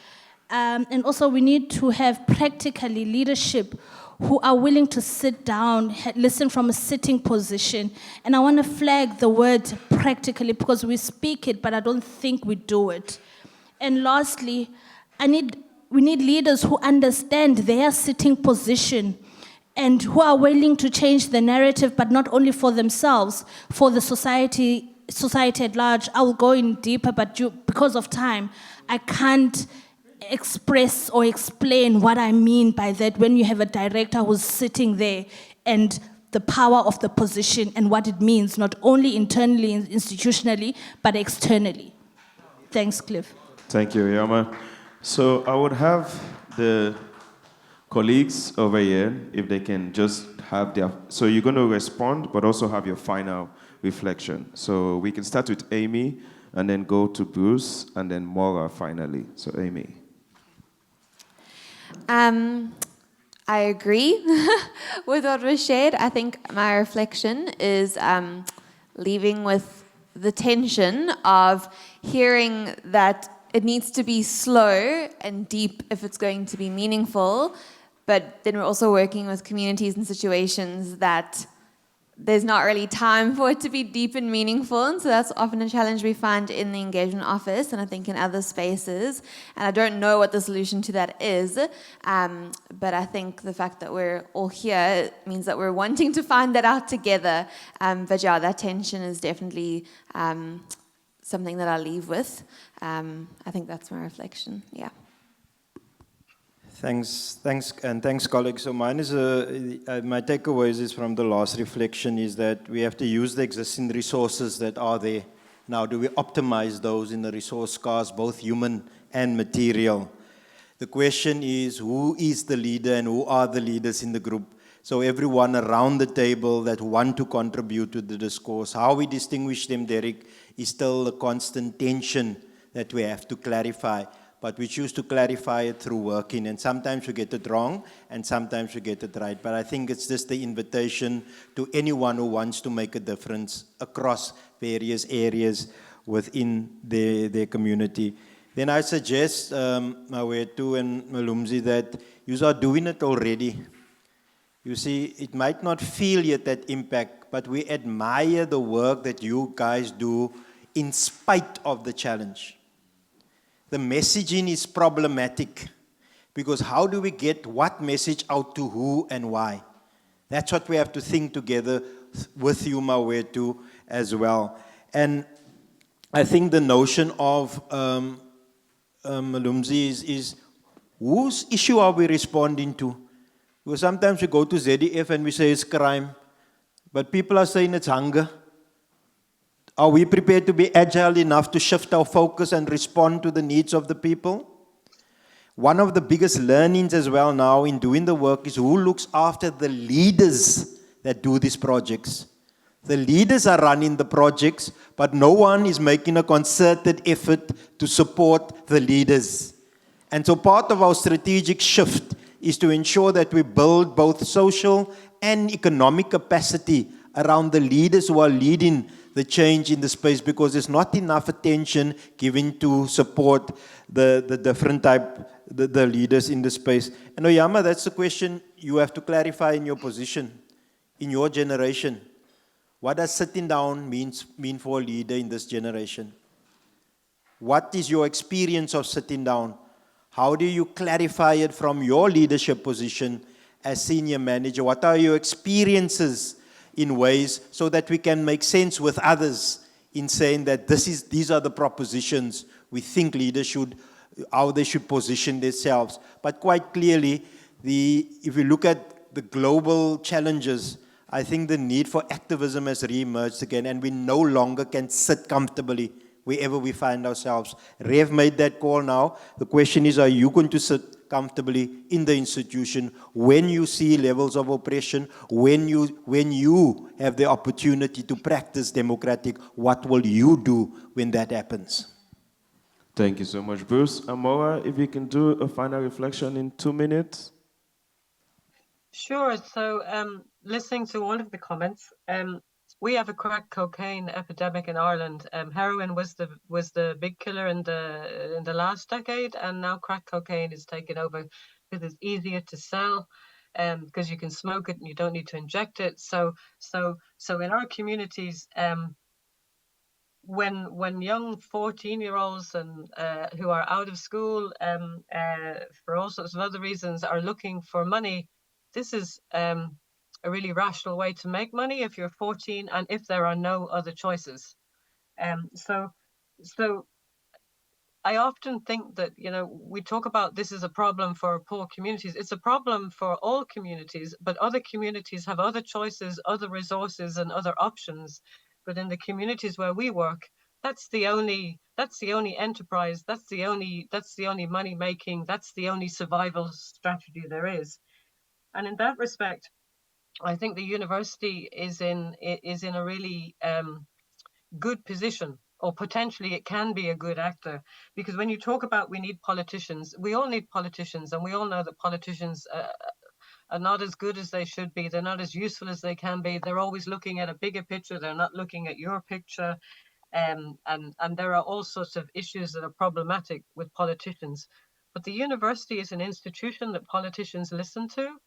And also we need to have practically leadership who are willing to sit down, listen from a sitting position. And I want to flag the word practically, because we speak it, but I don't think we do it. And lastly, we need leaders who understand their sitting position and who are willing to change the narrative, but not only for themselves, for the society at large. I will go in deeper, but because of time, I can't express or explain what I mean by that when you have a director who's sitting there and the power of the position and what it means, not only internally and institutionally, but externally. Thanks, Cliff. Thank you, Oyama. So I would have the colleagues over here, if they can just have their, so you're going to respond, but also have your final reflection. So we can start with Amy, and then go to Bruce, and then Maura finally. So Amy. I agree with what was shared. I think my reflection is leaving with the tension of hearing that it needs to be slow and deep if it's going to be meaningful, but then we're also working with communities and situations that there's not really time for it to be deep and meaningful, and so that's often a challenge we find in the engagement office and I think in other spaces, and I don't know what the solution to that is, but I think the fact that we're all here means that we're wanting to find that out together, but yeah, that tension is definitely something that I leave with. I think that's my reflection, yeah. Thanks, colleagues. So mine is, my takeaways is from the last reflection is that we have to use the existing resources that are there. Now, do we optimize those in the resource scarce, both human and material? The question is, who is the leader and who are the leaders in the group? So everyone around the table that want to contribute to the discourse, how we distinguish them, Derek, is still a constant tension that we have to clarify. But we choose to clarify it through working, and sometimes we get it wrong, and sometimes we get it right. But I think it's just the invitation to anyone who wants to make a difference across various areas within their community. Then I suggest, Mawetu and Malumzi, that you are doing it already. You see, it might not feel yet that impact, but we admire the work that you guys do in spite of the challenge. The messaging is problematic because how do we get what message out to who and why? That's what we have to think together with you, Mawetu, as well. And I think the notion of Malumzi is whose issue are we responding to? Because sometimes we go to ZDF and we say it's crime, but people are saying it's hunger. Are we prepared to be agile enough to shift our focus and respond to the needs of the people? One of the biggest learnings as well now in doing the work is who looks after the leaders that do these projects. The leaders are running the projects, but no one is making a concerted effort to support the leaders. And so part of our strategic shift is to ensure that we build both social and economic capacity around the leaders who are leading the change in the space, because there's not enough attention given to support the different the leaders in the space. And Oyama, that's the question you have to clarify in your position, in your generation. What does sitting down mean for a leader in this generation? What is your experience of sitting down? How do you clarify it from your leadership position as senior manager? What are your experiences in ways so that we can make sense with others in saying that these are the propositions we think leaders how they should position themselves? But quite clearly, if we look at the global challenges, I think the need for activism has re-emerged again, and we no longer can sit comfortably wherever we find ourselves. Rev made that call now. The question is, are you going to sit comfortably in the institution when you see levels of oppression, when you have the opportunity to practice democratic, what will you do when that happens? Thank you so much, Bruce. Amoa, if you can do a final reflection in 2 minutes. Sure. So, listening to all of the comments, we have a crack cocaine epidemic in Ireland. Heroin was the big killer in the last decade, and now crack cocaine is taking over because it's easier to sell, because you can smoke it and you don't need to inject it. So in our communities, when young 14-year-olds and who are out of school for all sorts of other reasons are looking for money, this is a really rational way to make money if you're 14 and if there are no other choices. So I often think that, we talk about this is a problem for poor communities. It's a problem for all communities, but other communities have other choices, other resources, and other options. But in the communities where we work, that's the only enterprise, that's the only money making, that's the only survival strategy there is. And in that respect, I think the university is in a really good position, or potentially it can be a good actor, because when you talk about we need politicians, we all need politicians, and we all know that politicians are not as good as they should be. They're not as useful as they can be. They're always looking at a bigger picture. They're not looking at your picture. And there are all sorts of issues that are problematic with politicians. But the university is an institution that politicians listen to.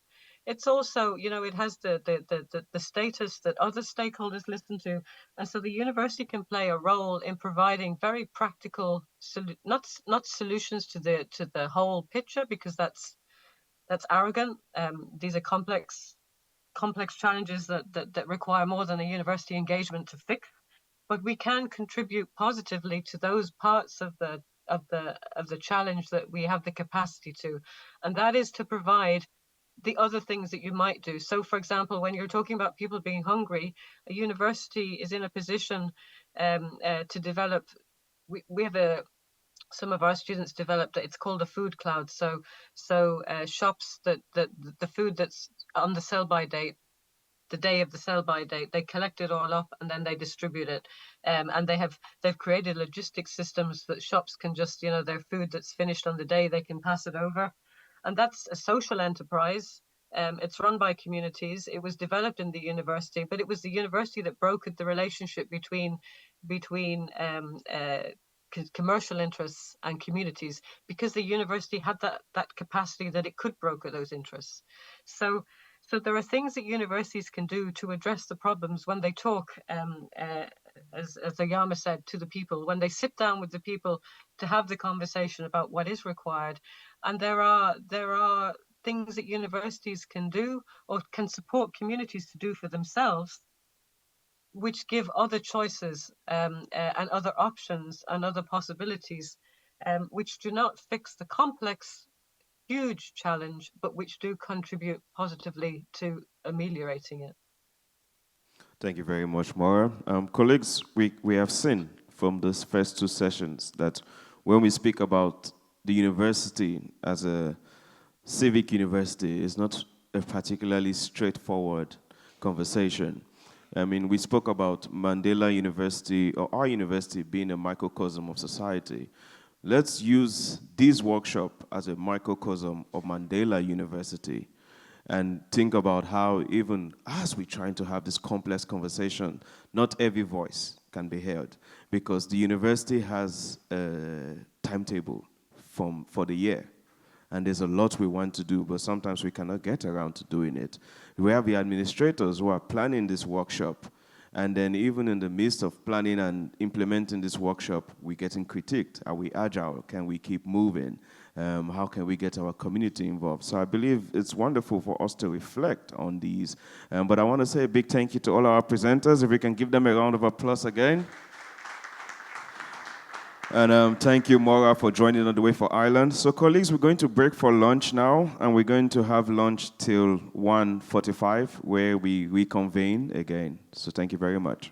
It's also, it has the status that other stakeholders listen to. And so the university can play a role in providing very practical, not solutions to the whole picture, because that's arrogant. These are complex challenges that require more than a university engagement to fix. But we can contribute positively to those parts of the challenge that we have the capacity to, and that is to provide the other things that you might do. So, for example, when you're talking about people being hungry, a university is in a position to develop. We have some of our students developed. It's called a food cloud. So shops that the food that's on the sell-by date, the day of the sell-by date, they collect it all up and then they distribute it. And they've created logistics systems that shops can just, their food that's finished on the day, they can pass it over. And that's a social enterprise. It's run by communities. It was developed in the university, but it was the university that brokered the relationship between commercial interests and communities, because the university had that capacity that it could broker those interests. So there are things that universities can do to address the problems when they talk as Ayama said, to the people, when they sit down with the people to have the conversation about what is required. And there are things that universities can do or can support communities to do for themselves, which give other choices and other options and other possibilities, which do not fix the complex, huge challenge, but which do contribute positively to ameliorating it. Thank you very much, Maura. Colleagues, we have seen from these first two sessions that when we speak about the university as a civic university, it's not a particularly straightforward conversation. I mean, we spoke about Mandela University, or our university, being a microcosm of society. Let's use this workshop as a microcosm of Mandela University and think about how even as we're trying to have this complex conversation, not every voice can be heard because the university has a timetable for the year. And there's a lot we want to do, but sometimes we cannot get around to doing it. We have the administrators who are planning this workshop, and then even in the midst of planning and implementing this workshop, we're getting critiqued. Are we agile? Can we keep moving? How can we get our community involved? So I believe it's wonderful for us to reflect on these. But I want to say a big thank you to all our presenters. If we can give them a round of applause again. And thank you, Maura, for joining on the way for Ireland. So colleagues, we're going to break for lunch now, and we're going to have lunch till 1:45, where we reconvene again. So thank you very much.